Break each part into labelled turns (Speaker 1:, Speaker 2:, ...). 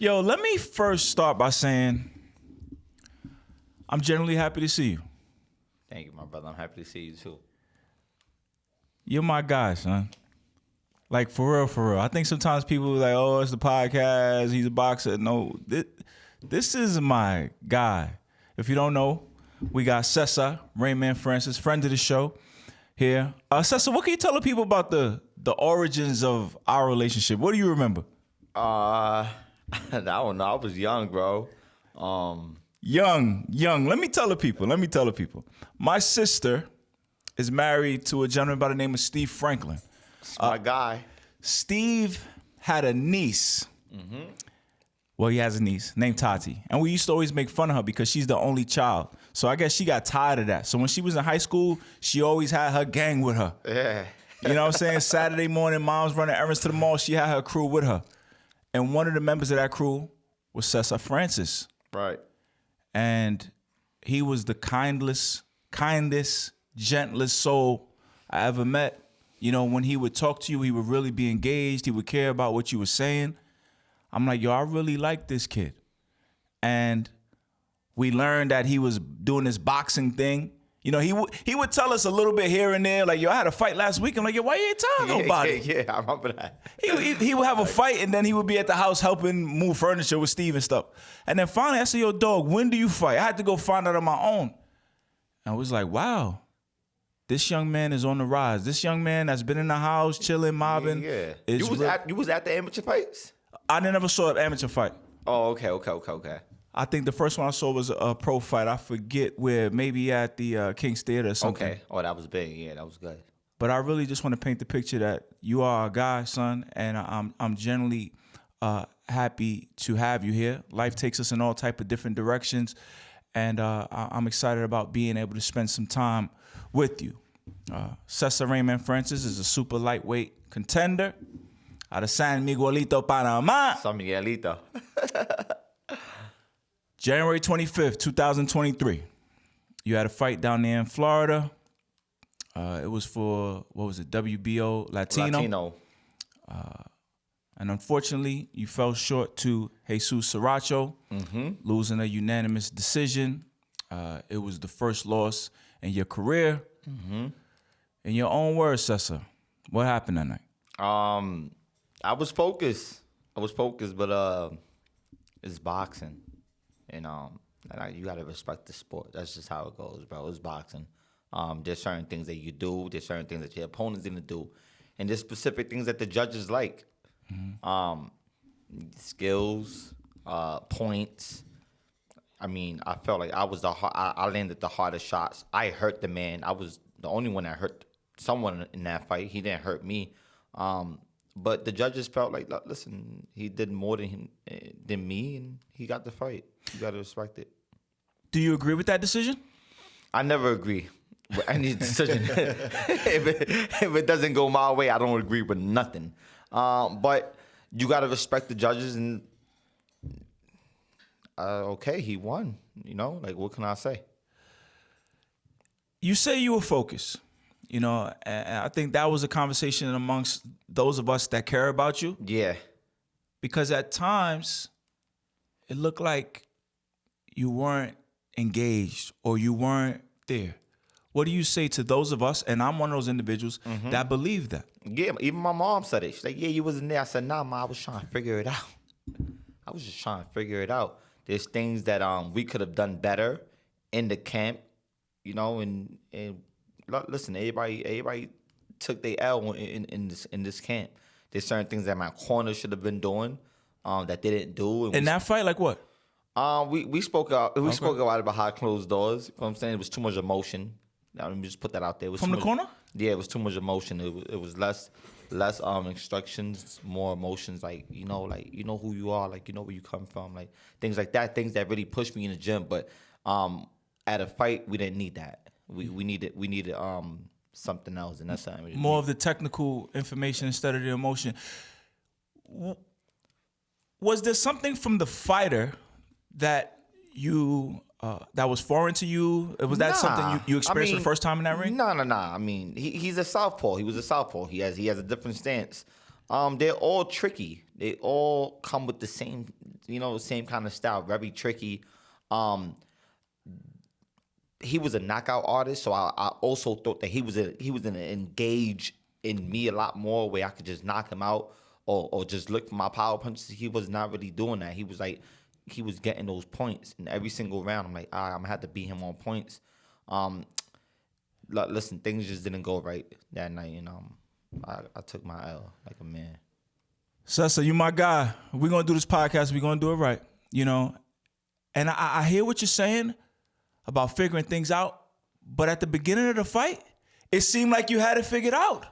Speaker 1: Yo, let me first start by saying I'm genuinely happy to see you.
Speaker 2: Thank you, my brother. I'm happy to see you too.
Speaker 1: You're my guy, son. Like, for real, for real. I think sometimes people are like, oh, it's the podcast, he's a boxer. No, this is my guy. If you don't know, we got Cesar Rainman Francis, friend of the show here. Cesar, what can you tell the people about the origins of our relationship? What do you remember?
Speaker 2: I don't know. I was young, bro.
Speaker 1: Young. Let me tell the people. My sister is married to a gentleman by the name of Steve Franklin.
Speaker 2: It's my guy.
Speaker 1: Steve had a niece. Mm-hmm. Well, he has a niece named Tati. And we used to always make fun of her because she's the only child. So I guess she got tired of that. So when she was in high school, she always had her gang with her.
Speaker 2: Yeah.
Speaker 1: You know what I'm saying? Saturday morning, mom's running errands to the mall. She had her crew with her. And one of the members of that crew was Cesar Francis.
Speaker 2: Right.
Speaker 1: And he was the kindest, gentlest soul I ever met. You know, when he would talk to you, he would really be engaged. He would care about what you were saying. I'm like, yo, I really like this kid. And we learned that he was doing this boxing thing. You know, he would tell us a little bit here and there, like, yo, I had a fight last week. I'm like, yo, why you ain't telling nobody?
Speaker 2: Yeah, I remember that.
Speaker 1: He would have a fight, and then he would be at the house helping move furniture with Steve and stuff. And then finally, I said, yo, dog, when do you fight? I had to go find out on my own. And I was like, wow, this young man is on the rise. This young man that's been in the house, chilling, mobbing.
Speaker 2: Yeah. You was at the amateur fights?
Speaker 1: I never saw an amateur fight.
Speaker 2: Oh, okay.
Speaker 1: I think the first one I saw was a pro fight. I forget where, maybe at the King's Theater or something.
Speaker 2: Okay. Oh, that was big. Yeah, that was good.
Speaker 1: But I really just want to paint the picture that you are a guy, son, and I'm genuinely happy to have you here. Life takes us in all type of different directions, and I'm excited about being able to spend some time with you. Cesar Rainman Francis is a super lightweight contender out of San Miguelito, Panama.
Speaker 2: San Miguelito.
Speaker 1: January 25th, 2023. You had a fight down there in Florida. It was for, what was it, WBO Latino. And unfortunately, you fell short to Jesus Sriracha, losing a unanimous decision. It was the first loss in your career. In your own words, Cesar, what happened that night?
Speaker 2: I was focused, but it's boxing. And you got to respect the sport. That's just how it goes, bro. It's boxing. There's certain things that you do. There's certain things that your opponent's going to do. And there's specific things that the judges like. Skills, points. I mean, I felt like I landed the hardest shots. I hurt the man. I was the only one that hurt someone in that fight. He didn't hurt me. But the judges felt like, listen, he did more than me, and he got the fight. You got to respect it.
Speaker 1: Do you agree with that decision?
Speaker 2: I never agree with any decision. if it doesn't go my way, I don't agree with nothing. But you got to respect the judges, and okay, he won. You know, like, what can I say?
Speaker 1: You say you were focused. You know, and I think that was a conversation amongst those of us that care about you.
Speaker 2: Yeah.
Speaker 1: Because at times, it looked like you weren't engaged or you weren't there. What do you say to those of us, and I'm one of those individuals that believe that?
Speaker 2: Yeah, even my mom said it. She's like, yeah, you wasn't there. I said, nah, Ma, I was trying to figure it out. I was just trying to figure it out. There's things that we could have done better in the camp, you know, and listen, everybody took their L in this camp. There's certain things that my corner should have been doing that they didn't do.
Speaker 1: In that fight, like what?
Speaker 2: We spoke out. We spoke about it behind closed doors. You know what I'm saying? It was too much emotion. Let me just put that out there. It was
Speaker 1: From the corner?
Speaker 2: Yeah, it was too much emotion. It was less instructions, more emotions. Like you know who you are. Like you know where you come from. Like things like that. Things that really pushed me in the gym. But at a fight, we didn't need that. We needed something else, and that's something
Speaker 1: more of the technical information instead of the emotion. Was there something from the fighter that you that was foreign to you? Was that something you experienced for the first time in that ring?
Speaker 2: No. I mean, he's a southpaw. He was a southpaw. He has a different stance. They're all tricky. They all come with the same, same kind of style. Very tricky. He was a knockout artist, so I also thought that he was gonna engage in me a lot more, where I could just knock him out or just look for my power punches. He was not really doing that. He was getting those points in every single round. I'm like, all right, I'm gonna have to beat him on points. Listen, things just didn't go right that night, and I took my L like a man.
Speaker 1: Cesar, you my guy. We're gonna do this podcast. We're gonna do it right, And I hear what you're saying about figuring things out, but at the beginning of the fight, it seemed like you had it figured out.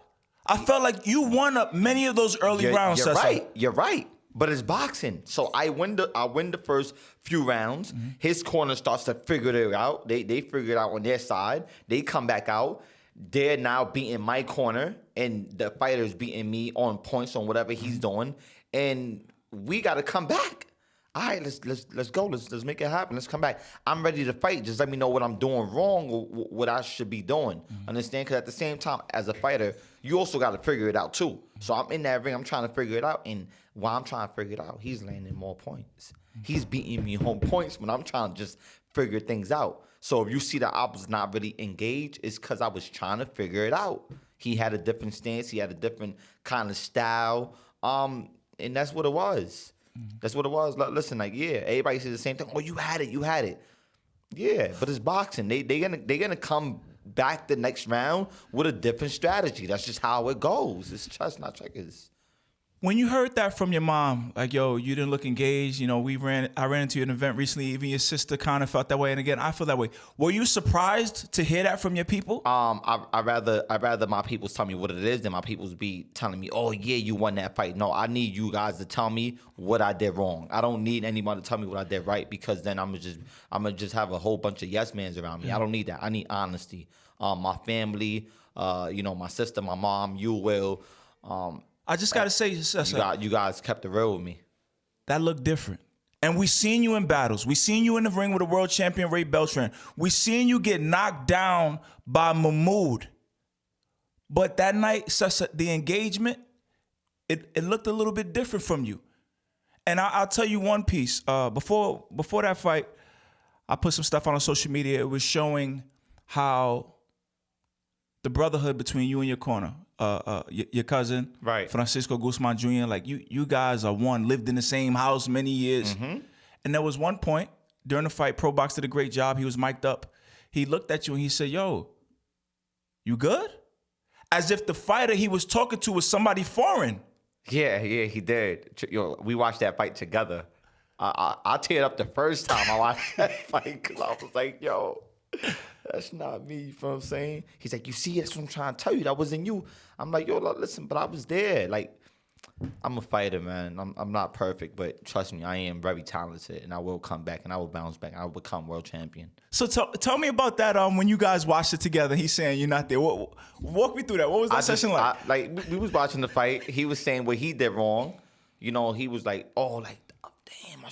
Speaker 1: I felt like you won up many of those early rounds, Cesar.
Speaker 2: You're right. But it's boxing. So I win the first few rounds. Mm-hmm. His corner starts to figure it out. They figure it out on their side. They come back out. They're now beating my corner, and the fighter's beating me on points on whatever he's doing. And we got to come back. All right, let's go. Let's make it happen. Let's come back. I'm ready to fight. Just let me know what I'm doing wrong or what I should be doing. Mm-hmm. Understand? Because at the same time, as a fighter, you also got to figure it out too. Mm-hmm. So I'm in that ring. I'm trying to figure it out. And while I'm trying to figure it out, he's landing more points. Mm-hmm. He's beating me on points when I'm trying to just figure things out. So if you see that I was not really engaged, it's because I was trying to figure it out. He had a different stance. He had a different kind of style. And that's what it was. That's what it was. Listen, everybody says the same thing. Oh, you had it. Yeah, but it's boxing. They're gonna come back the next round with a different strategy. That's just how it goes. It's chess, not checkers.
Speaker 1: When you heard that from your mom, like, yo, you didn't look engaged. I ran into an event recently. Even your sister kind of felt that way, and again, I feel that way. Were you surprised to hear that from your people?
Speaker 2: I rather my peoples tell me what it is than my peoples be telling me, oh yeah, you won that fight. No, I need you guys to tell me what I did wrong. I don't need anyone to tell me what I did right, because then I'm gonna just have a whole bunch of yes mans around me. I don't need that. I need honesty. My family, my sister, my mom, you will.
Speaker 1: I just got to say,
Speaker 2: you guys kept it real with me.
Speaker 1: That looked different. And we seen you in battles. We seen you in the ring with a world champion, Ray Beltran. We seen you get knocked down by Mahmoud. But that night, the engagement, it looked a little bit different from you. And I'll tell you one piece. Before that fight, I put some stuff on social media. It was showing how the brotherhood between you and your corner, your cousin,
Speaker 2: right,
Speaker 1: Francisco Guzman Jr., like you guys are one, lived in the same house many years. Mm-hmm. And there was one point during the fight, Pro Box did a great job. He was mic'd up. He looked at you and he said, yo, you good? As if the fighter he was talking to was somebody foreign.
Speaker 2: Yeah, he did. We watched that fight together. I teared up the first time I watched that fight, because I was like, yo, that's not me, you feel what I'm saying? He's like, you see, that's what I'm trying to tell you. That wasn't you. I'm like, yo, listen, but I was there. Like, I'm a fighter, man. I'm not perfect, but trust me, I am very talented, and I will come back, and I will bounce back. I will become world champion.
Speaker 1: So tell me about that when you guys watched it together. He's saying you're not there. Walk me through that. What was that session like?
Speaker 2: We was watching the fight. He was saying what he did wrong. He was like, oh, damn,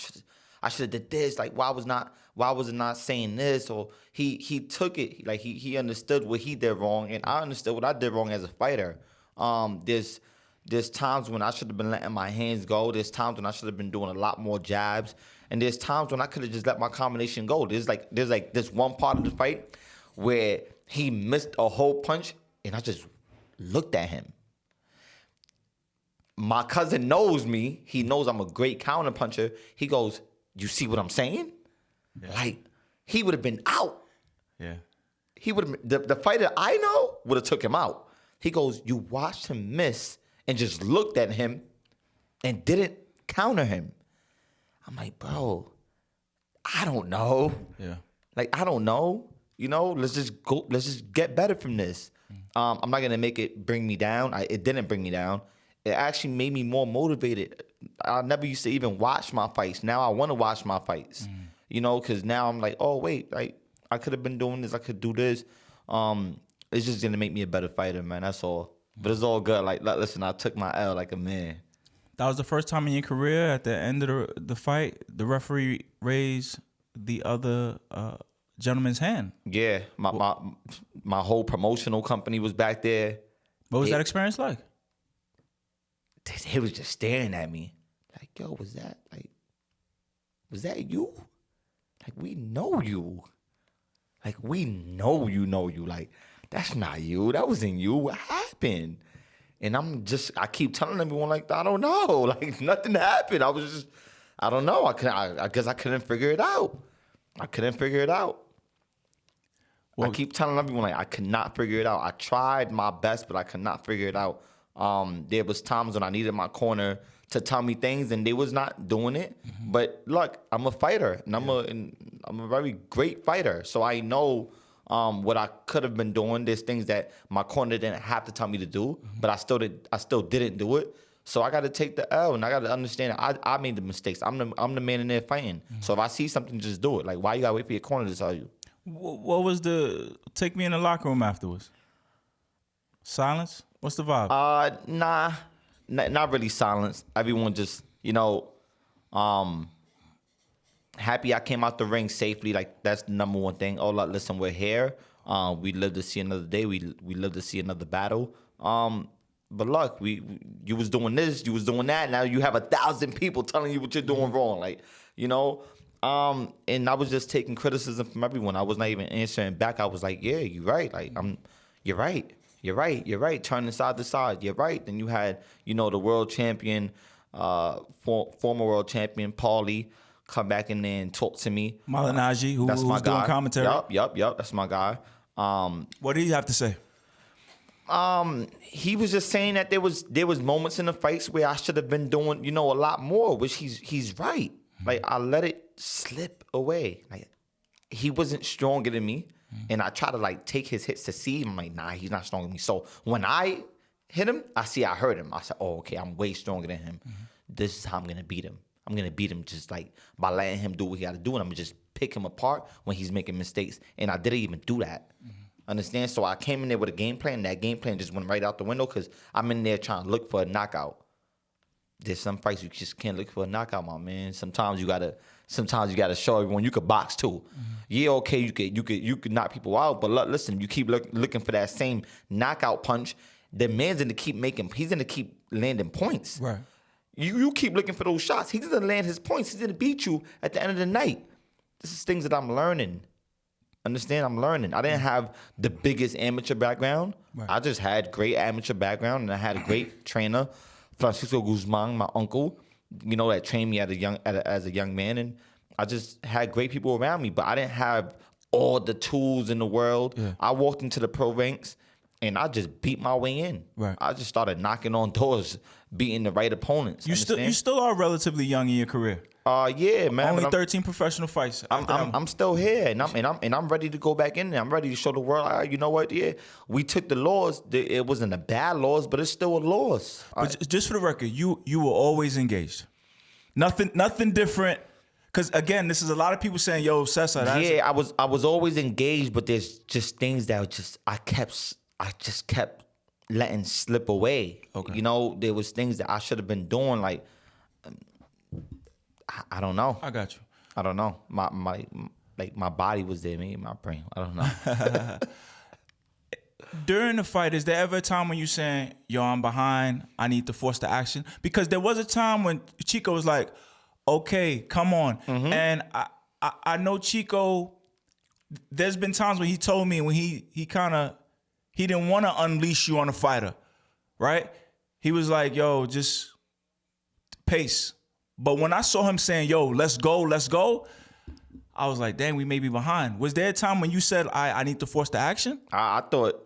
Speaker 2: I should have did this. Like, why was it not saying this? Or he took it, like he understood what he did wrong, and I understood what I did wrong as a fighter. There's times when I should have been letting my hands go. There's times when I should have been doing a lot more jabs, and there's times when I could have just let my combination go. There's this one part of the fight where he missed a whole punch, and I just looked at him. My cousin knows me. He knows I'm a great counter puncher. He goes, you see what I'm saying? Yeah. Like, he would have been out.
Speaker 1: Yeah.
Speaker 2: He would have, the fighter I know would have took him out. He goes, you watched him miss and just looked at him and didn't counter him. I'm like, bro, I don't know.
Speaker 1: Yeah.
Speaker 2: Like, I don't know. Let's just go. Let's just get better from this. I'm not going to make it bring me down. It didn't bring me down. It actually made me more motivated. I never used to even watch my fights. Now I want to watch my fights. Because now I'm like, oh, wait, like, I could have been doing this. I could do this. It's just going to make me a better fighter, man. That's all. But it's all good. Like, listen, I took my L like a man.
Speaker 1: That was the first time in your career, at the end of the fight, the referee raised the other gentleman's hand.
Speaker 2: Yeah. My whole promotional company was back there.
Speaker 1: What was that experience like?
Speaker 2: they was just staring at me. Like, yo, was that you? Like, we know you. Like, we know you. Like, that's not you. That wasn't you. What happened? And I keep telling everyone, like, I don't know. Like, nothing happened. I don't know. I guess I couldn't figure it out. Well, I keep telling everyone, like, I could not figure it out. I tried my best, but I could not figure it out. There was times when I needed my corner to tell me things, and they was not doing it. Mm-hmm. But look, I'm a fighter, and I'm a very great fighter. So I know what I could have been doing. There's things that my corner didn't have to tell me to do, but I still didn't do it. So I got to take the L, and I got to understand I made the mistakes. I'm the man in there fighting. Mm-hmm. So if I see something, just do it. Like, why you got to wait for your corner to tell you?
Speaker 1: What was take me in the locker room afterwards? Silence? What's the vibe?
Speaker 2: Nah, not really silence. Everyone just, happy I came out the ring safely. Like, that's the number one thing. Oh, look, listen, we're here. We live to see another day. We live to see another battle. But look, you was doing this, you was doing that. Now you have 1,000 people telling you what you're doing wrong. Like, and I was just taking criticism from everyone. I was not even answering back. I was like, yeah, you're right. Like, you're right. Turning side to side. You're right. Then you had, the world champion, former world champion, Paulie, come back in there and talk to me.
Speaker 1: Malinaji, who was doing commentary.
Speaker 2: Yup. That's my guy.
Speaker 1: What did he have to say?
Speaker 2: He was just saying that there was moments in the fights where I should have been doing, a lot more, which he's right. Like, I let it slip away. Like, he wasn't stronger than me. And I try to, like, take his hits to see him. I'm like, nah, he's not stronger than me. So when I hit him, I hurt him. I said, oh, okay, I'm way stronger than him. Mm-hmm. This is how I'm going to beat him. I'm going to beat him just, like, by letting him do what he got to do. And I'm going to just pick him apart when he's making mistakes. And I didn't even do that. Mm-hmm. Understand? So I came in there with a game plan. And that game plan just went right out the window because I'm in there trying to look for a knockout. There's some fights you just can't look for a knockout, my man. Sometimes you gotta show everyone you could box too. Mm-hmm. Yeah, okay, you could knock people out, but listen, you keep looking for that same knockout punch. The man's he's gonna keep landing points.
Speaker 1: Right.
Speaker 2: You keep looking for those shots. He's gonna land his points. He's gonna beat you at the end of the night. This is things that I'm learning. Understand? I'm learning. I didn't have the biggest amateur background. Right. I just had great amateur background, and I had a great trainer. Francisco Guzman, my uncle, that trained me as a young man, and I just had great people around me, but I didn't have all the tools in the world. Yeah. I walked into the pro ranks, and I just beat my way in. Right. I just started knocking on doors, beating the right opponents.
Speaker 1: You still are relatively young in your career.
Speaker 2: Yeah, man.
Speaker 1: Only 13 professional fights.
Speaker 2: I'm still here, and I'm ready to go back in there. I'm ready to show the world. You know what? Yeah, we took the loss. It wasn't a bad loss, but it's still a loss.
Speaker 1: But just for the record, you were always engaged. Nothing different. Because again, this is a lot of people saying, "Yo, Cesar."
Speaker 2: Yeah, I was always engaged, but there's just things that I just kept letting slip away. Okay. There was things that I should have been doing, like. I don't know.
Speaker 1: I got you.
Speaker 2: I don't know. My body was there, maybe my brain. I don't know.
Speaker 1: During the fight, is there ever a time when you saying, yo, I'm behind, I need to force the action? Because there was a time when Chico was like, okay, come on. Mm-hmm. And I know Chico, there's been times when he told me when he didn't want to unleash you on a fighter, right? He was like, yo, just pace. But when I saw him saying, yo, let's go, I was like, dang, we may be behind. Was there a time when you said, I need to force the action?
Speaker 2: I thought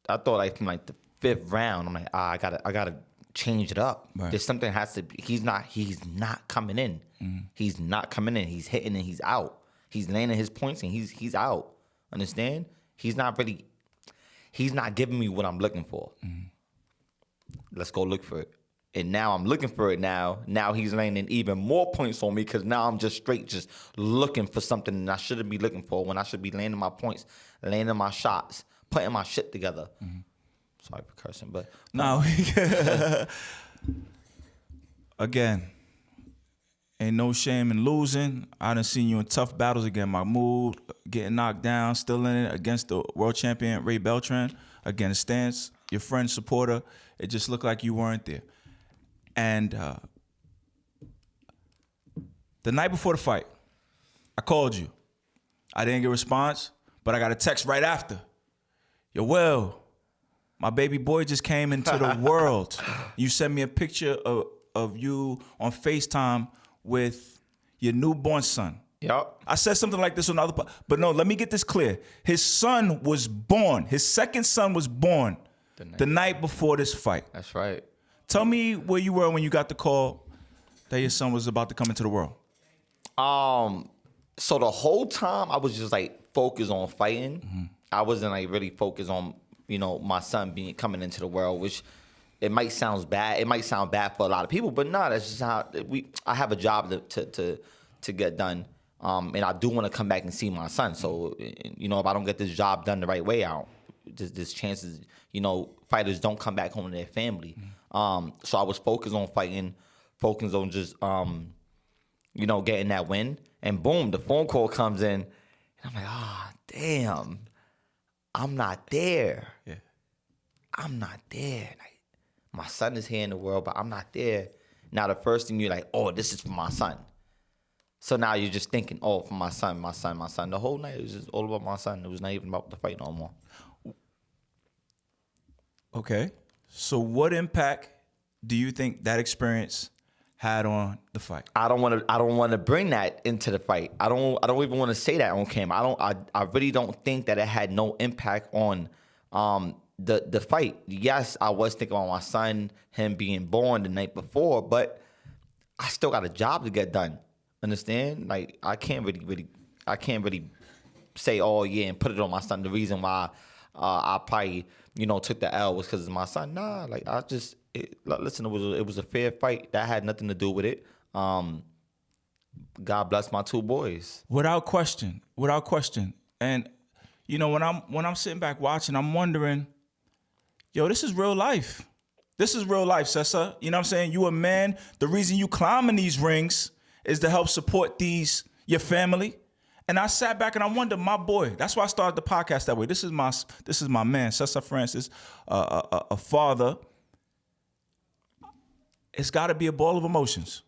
Speaker 2: like from like the 5th round, I'm like, I gotta change it up. Right. There's something that has to be. He's not coming in. Mm-hmm. He's not coming in. He's hitting and he's out. He's landing his points and he's out. Understand? He's not giving me what I'm looking for. Mm-hmm. Let's go look for it. And now I'm looking for it now. Now he's landing even more points on me because now I'm just looking for something that I shouldn't be looking for when I should be landing my points, landing my shots, putting my shit together. Mm-hmm. Sorry for cursing, but...
Speaker 1: No. Again, ain't no shame in losing. I done seen you in tough battles against Mahmoud, getting knocked down, still in it, against the world champion Ray Beltran, against Stance, your friend, supporter. It just looked like you weren't there. And the night before the fight, I called you. I didn't get a response, but I got a text right after. Yo, Will, my baby boy just came into the world. You sent me a picture of you on FaceTime with your newborn son.
Speaker 2: Yep.
Speaker 1: I said something like this on the other, but no, let me get this clear. His son was born. His second son was born the night before this fight.
Speaker 2: That's right.
Speaker 1: Tell me where you were when you got the call that your son was about to come into the world.
Speaker 2: So the whole time I was just like focused on fighting.
Speaker 1: Mm-hmm.
Speaker 2: I wasn't like really focused on, my son coming into the world, which it might sound bad. It might sound bad for a lot of people, but no, that's just how I have a job to get done. And I do want to come back and see my son. So, if I don't get this job done the right way, there's chances, fighters don't come back home to their family. So I was focused on fighting, focused on just, getting that win. And boom, the phone call comes in. And I'm like, damn, I'm not there.
Speaker 1: Yeah.
Speaker 2: I'm not there. Like, my son is here in the world, but I'm not there. Now, the first thing you're like, this is for my son. So now you're just thinking, for my son, my son, my son. The whole night it was just all about my son. It was not even about the fight no more.
Speaker 1: Okay. So what impact do you think that experience had on the fight?
Speaker 2: I don't want to bring that into the fight. I don't even want to say that on camera. I really don't think that it had no impact on the fight. Yes, I was thinking about my son, him being born the night before, but I still got a job to get done. Understand? Like, I can't really say, and put it on my son. The reason why I probably, took the L was because it's my son. Nah, like, listen, it was a fair fight. That had nothing to do with it. God bless my two boys.
Speaker 1: Without question. And when I'm sitting back watching, I'm wondering, this is real life. This is real life, Cesar. You know what I'm saying? You a man. The reason you climbing these rings is to help support your family. And I sat back and I wondered, my boy, that's why I started the podcast that way. This is my man, Cesar Francis, a father. It's got to be a ball of emotions.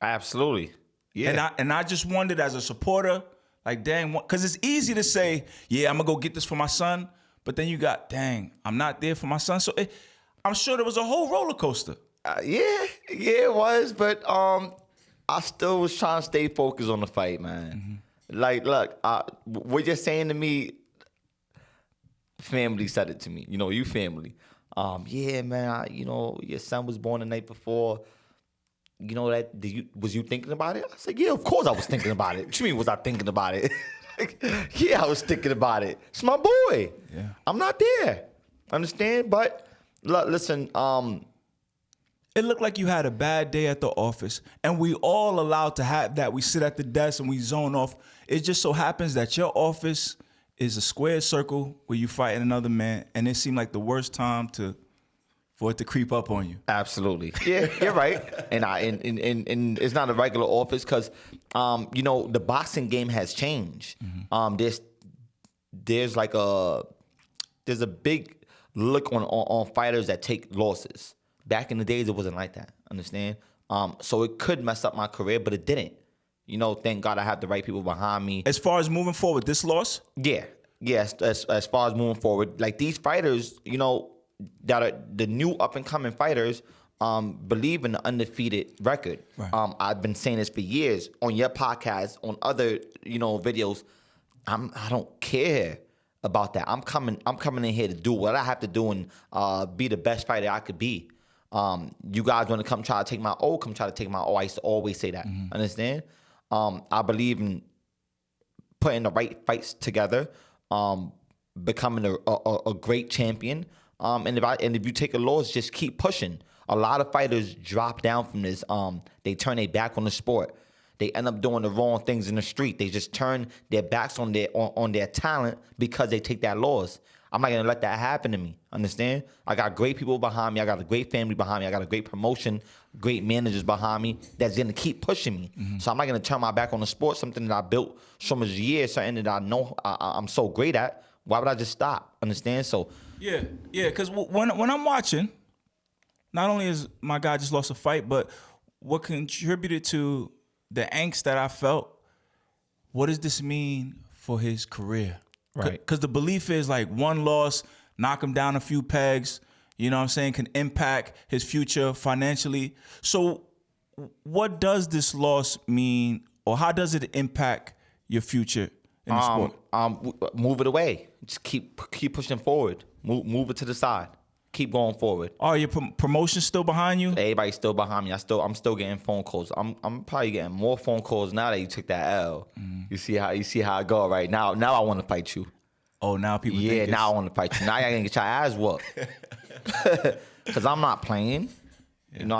Speaker 2: Absolutely. Yeah.
Speaker 1: And I just wondered, as a supporter, like, dang, because it's easy to say, I'm going to go get this for my son. But then you got, dang, I'm not there for my son. So I'm sure there was a whole roller coaster.
Speaker 2: Yeah, it was. But I still was trying to stay focused on the fight, man. Mm-hmm. Like, look, what you're saying to me, family said it to me. You family. Man, your son was born the night before. Was you thinking about it? I said, yeah, of course I was thinking about it. What you mean, was I thinking about it? I was thinking about it. It's my boy.
Speaker 1: Yeah.
Speaker 2: I'm not there. Understand? But listen,
Speaker 1: it looked like you had a bad day at the office, and we all allowed to have that. We sit at the desk and we zone off. It just so happens that your office is a square circle where you fighting another man, and it seemed like the worst time for it to creep up on you.
Speaker 2: Absolutely. Yeah, you're right. And it's not a regular office because, the boxing game has changed. Mm-hmm. There's a big look on fighters that take losses. Back in the days, it wasn't like that. Understand? So it could mess up my career, but it didn't. Thank God I have the right people behind me.
Speaker 1: As far as moving forward, this loss?
Speaker 2: Yeah. Yes. As far as moving forward, like these fighters, that are the new up and coming fighters, believe in the undefeated record.
Speaker 1: Right.
Speaker 2: I've been saying this for years on your podcast, on other videos. I don't care about that. I'm coming in here to do what I have to do and be the best fighter I could be. You guys want to come try to take my O, come try to take my O. I used to always say that. Mm-hmm. Understand? I believe in putting the right fights together, becoming a great champion. And if you take a loss, just keep pushing. A lot of fighters drop down from this. They turn their back on the sport. They end up doing the wrong things in the street. They just turn their backs on their talent because they take that loss. I'm not gonna let that happen to me. Understand? I got great people behind me. I got a great family behind me. I got a great promotion, great managers behind me that's gonna keep pushing me. Mm-hmm. So I'm not gonna turn my back on the sport, something that I built so much years, something that I know I'm so great at. Why would I just stop? Understand? So
Speaker 1: yeah. Because when I'm watching, not only is my guy just lost a fight, but what contributed to the angst that I felt, what does this mean for his career?
Speaker 2: Right.
Speaker 1: Because the belief is like one loss, knock him down a few pegs, you know what I'm saying, can impact his future financially. So what does this loss mean, or how does it impact your future in the sport?
Speaker 2: Move it away. Just keep pushing forward. Move it to the side. Keep going forward.
Speaker 1: Are your promotions still behind you?
Speaker 2: Everybody's still behind me. I'm still getting phone calls. I'm probably getting more phone calls now that you took that L. You see how I go right now. Now I want to fight you.
Speaker 1: Oh, now people think
Speaker 2: Yeah, now I want to fight you. Now you're gonna get your ass whooped. Cause I'm not playing. Yeah. You know,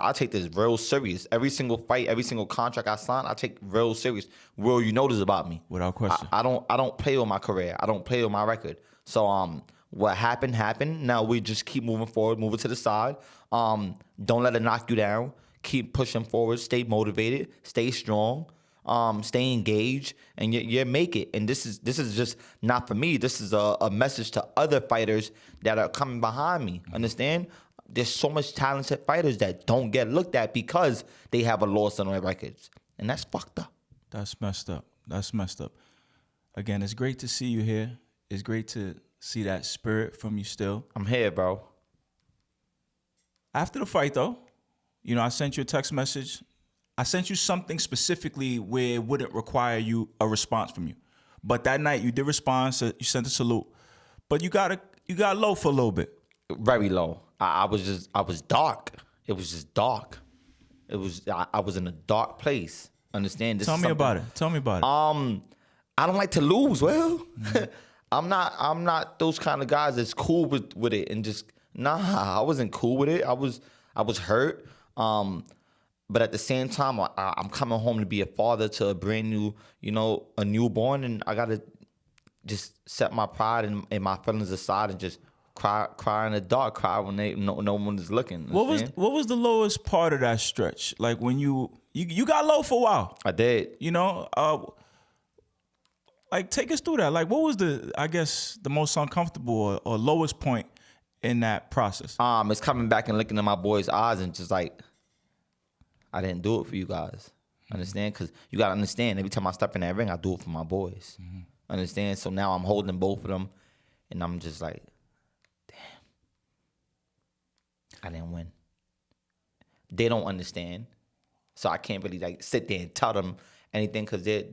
Speaker 2: I take this real serious. Every single fight, every single contract I sign, I take real serious. Will you know this about me?
Speaker 1: Without question.
Speaker 2: I don't play with my career. I don't play with my record. So what happened. Now we just keep moving forward, move it to the side. Don't let it knock you down. Keep pushing forward. Stay motivated. Stay strong. Stay engaged, and you make it. And this is just not for me. This is a message to other fighters that are coming behind me. Understand? There's so much talented fighters that don't get looked at because they have a loss on their records, and that's fucked up.
Speaker 1: That's messed up. Again, it's great to see you here. It's great to see that spirit from you still.
Speaker 2: I'm here, bro.
Speaker 1: After the fight, though, you know, I sent you a text message. I sent you something specifically where it wouldn't require you a response from you. But that night you did respond, so you sent a salute. But you got low for a little bit.
Speaker 2: Very low. I was dark. It was just dark. I was in a dark place. Understand?
Speaker 1: Tell me about it.
Speaker 2: I don't like to lose. Well, I'm not those kind of guys that's cool with it and just I wasn't cool with it. I was hurt. But at the same time, I'm coming home to be a father to a brand new, a newborn, and I gotta just set my pride and my feelings aside and just cry in the dark, cry when no one is looking.
Speaker 1: What was the lowest part of that stretch? Like when you got low for a while.
Speaker 2: I did.
Speaker 1: Like take us through that. Like what was the most uncomfortable or lowest point in that process?
Speaker 2: It's coming back and looking in my boy's eyes and just like, I didn't do it for you guys. Understand? Because you got to understand, every time I step in that ring, I do it for my boys. Understand? So now I'm holding both of them, and I'm just like, damn, I didn't win. They don't understand. So I can't really like sit there and tell them anything because they're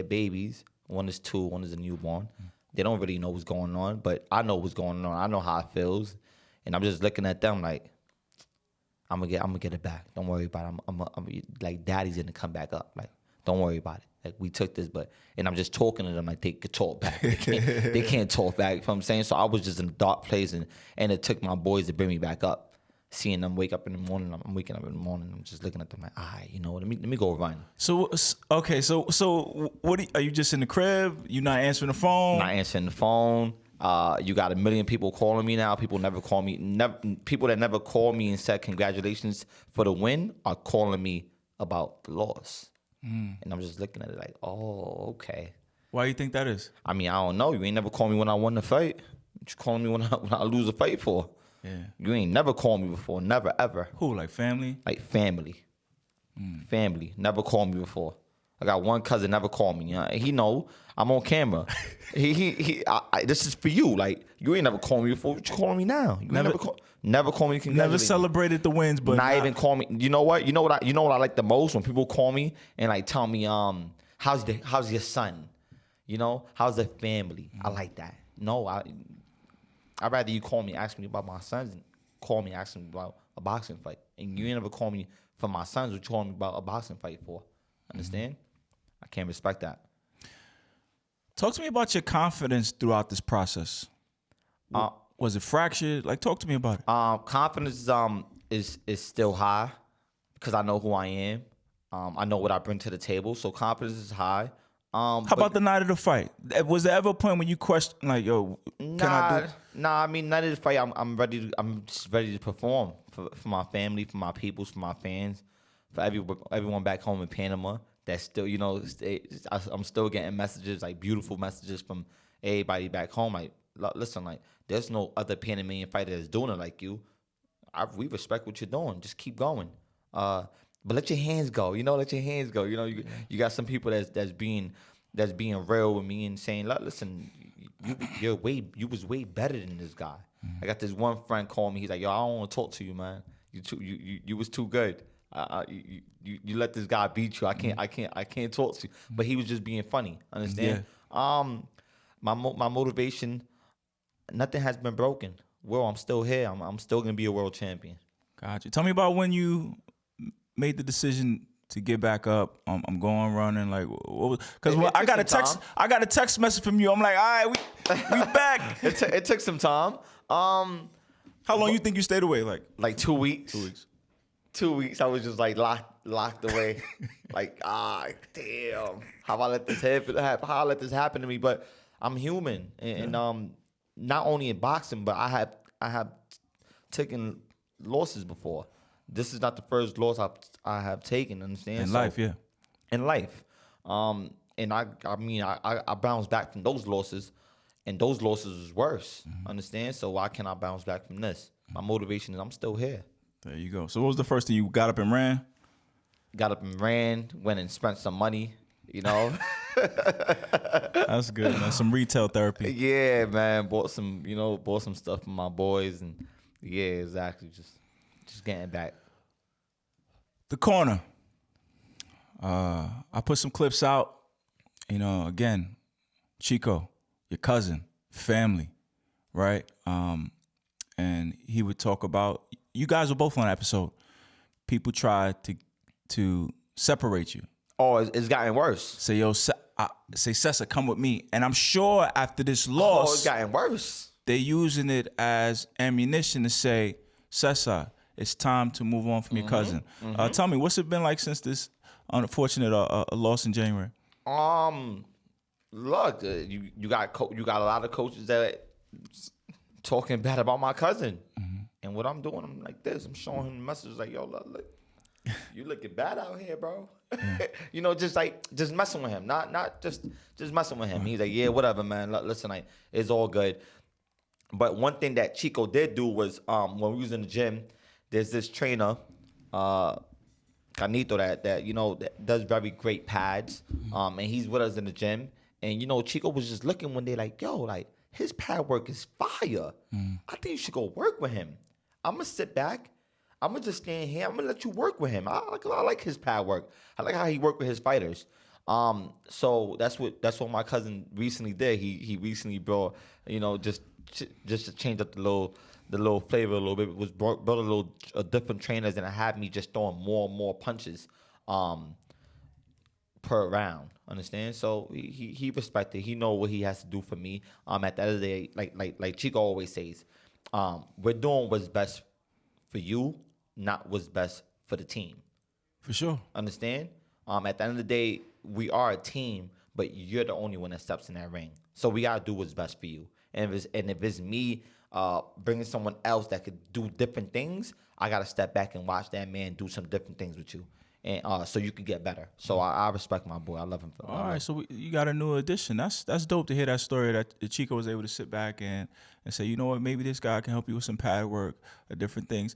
Speaker 2: babies. One is 2, one is a newborn. They don't really know what's going on, but I know what's going on. I know how it feels. And I'm just looking at them like, I'm gonna get it back. Don't worry about it. I'm like daddy's gonna come back up. Like don't worry about it. Like we took this, and I'm just talking to them like they could talk back. They can't talk back. You know what I'm saying? So I was just in a dark place, and it took my boys to bring me back up. Seeing them wake up in the morning, I'm waking up in the morning. I'm just looking at them like, let me go run.
Speaker 1: So okay, so what are you just in the crib? You not answering the phone?
Speaker 2: Not answering the phone. You got 1 million people calling me now. People never call me. People that never called me and said congratulations for the win are calling me about the loss. And I'm just looking at it like, oh, okay.
Speaker 1: Why do you think that is?
Speaker 2: I mean, I don't know. You ain't never called me when I won the fight. You calling me when I lose a fight for.
Speaker 1: Yeah.
Speaker 2: You ain't never called me before. Never, ever.
Speaker 1: Who, like family?
Speaker 2: Like family. Family. Never called me before. I got one cousin never called me. He know I'm on camera. This is for you. Like you ain't never called me before. What you calling me now? You never call me.
Speaker 1: Never celebrated the wins, but
Speaker 2: not even call me. You know what? You know what I like the most when people call me and like tell me how's your son? How's the family? I like that. No, I'd rather you call me, ask me about my sons, and call me, ask me about a boxing fight. And you ain't never call me for my sons. What you calling me about a boxing fight for? Understand? I can't respect that.
Speaker 1: Talk to me about your confidence throughout this process. Was it fractured? Like, talk to me about it.
Speaker 2: Confidence is still high because I know who I am. I know what I bring to the table, so confidence is high.
Speaker 1: How about the night of the fight? Was there ever a point when you questioned, like, yo, can I do it?
Speaker 2: Nah. I mean, night of the fight, I'm ready. I'm just ready to perform for my family, for my peoples, for my fans, for everyone back home in Panama. That's still, I'm still getting messages, like beautiful messages from everybody back home. Like, listen, like, there's no other Panamanian fighter that's doing it like you. we respect what you're doing. Just keep going. But let your hands go. Let your hands go. You got some people that's being real with me and saying, listen, you was way better than this guy. I got this one friend call me. He's like, yo, I don't want to talk to you, man. You was too good. You let this guy beat you. I can't talk to you. But he was just being funny. Understand? Yeah. My motivation, nothing has been broken. Well, I'm still here. I'm still gonna be a world champion.
Speaker 1: Gotcha. Tell me about when you made the decision to get back up. I'm going running. Like, because I got a text message from you. I'm like, all right, we back.
Speaker 2: It took some time.
Speaker 1: How long you think you stayed away?
Speaker 2: Like 2 weeks.
Speaker 1: 2 weeks.
Speaker 2: 2 weeks. I was just like locked away. Like, damn. How I let this happen? How I let this happen to me? But I'm human, and not only in boxing, but I have taken losses before. This is not the first loss I have taken. Understand?
Speaker 1: In life, yeah.
Speaker 2: In life, and I mean I bounced back from those losses, and those losses was worse. Understand? So why can't I bounce back from this? My motivation is I'm still here.
Speaker 1: There you go. So what was the first thing you got up and ran?
Speaker 2: Got up and ran. Went and spent some money.
Speaker 1: That's good, man. Some retail therapy.
Speaker 2: Yeah, man. Bought some stuff for my boys, and yeah, exactly. Just getting back.
Speaker 1: The corner. I put some clips out. Again, Chico, your cousin, family, right? And he would talk about. You guys were both on that episode. People tried to separate you.
Speaker 2: Oh, it's gotten worse.
Speaker 1: Say, yo, say, Cesar, come with me. And I'm sure after this loss,
Speaker 2: it's gotten worse.
Speaker 1: They're using it as ammunition to say, Cesar, it's time to move on from your cousin. Tell me, what's it been like since this unfortunate loss in January?
Speaker 2: Look, you got a lot of coaches that talking bad about my cousin, and what I'm doing, I'm like this. I'm showing him messages like, yo, look, you looking bad out here, bro. Just messing with him, not just messing with him. He's like, yeah, whatever, man. Listen, it's all good. But one thing that Chico did do was when we was in the gym, there's this trainer, Canito, that does very great pads, and he's with us in the gym. And Chico was just looking one day like, yo, like his pad work is fire. I think you should go work with him. I'm gonna sit back. I'm gonna just stand here. I'm gonna let you work with him. I like his pad work. I like how he worked with his fighters. So that's what my cousin recently did. He recently brought, just to change up the little flavor a little bit. Was brought a different trainers and had me just throwing more and more punches per round. Understand? So he respected. He know what he has to do for me. At the end of the day, like Chico always says, we're doing what's best for you, not what's best for the team.
Speaker 1: For sure.
Speaker 2: Understand? At the end of the day, we are a team, but you're the only one that steps in that ring. So we gotta do what's best for you. And if it's me bringing someone else that could do different things, I gotta step back and watch that man do some different things with you, and so you can get better. So I respect my boy. I love him for that.
Speaker 1: All right, so you got a new addition. That's dope to hear that story that Chico was able to sit back and say, you know what, maybe this guy can help you with some pad work or different things.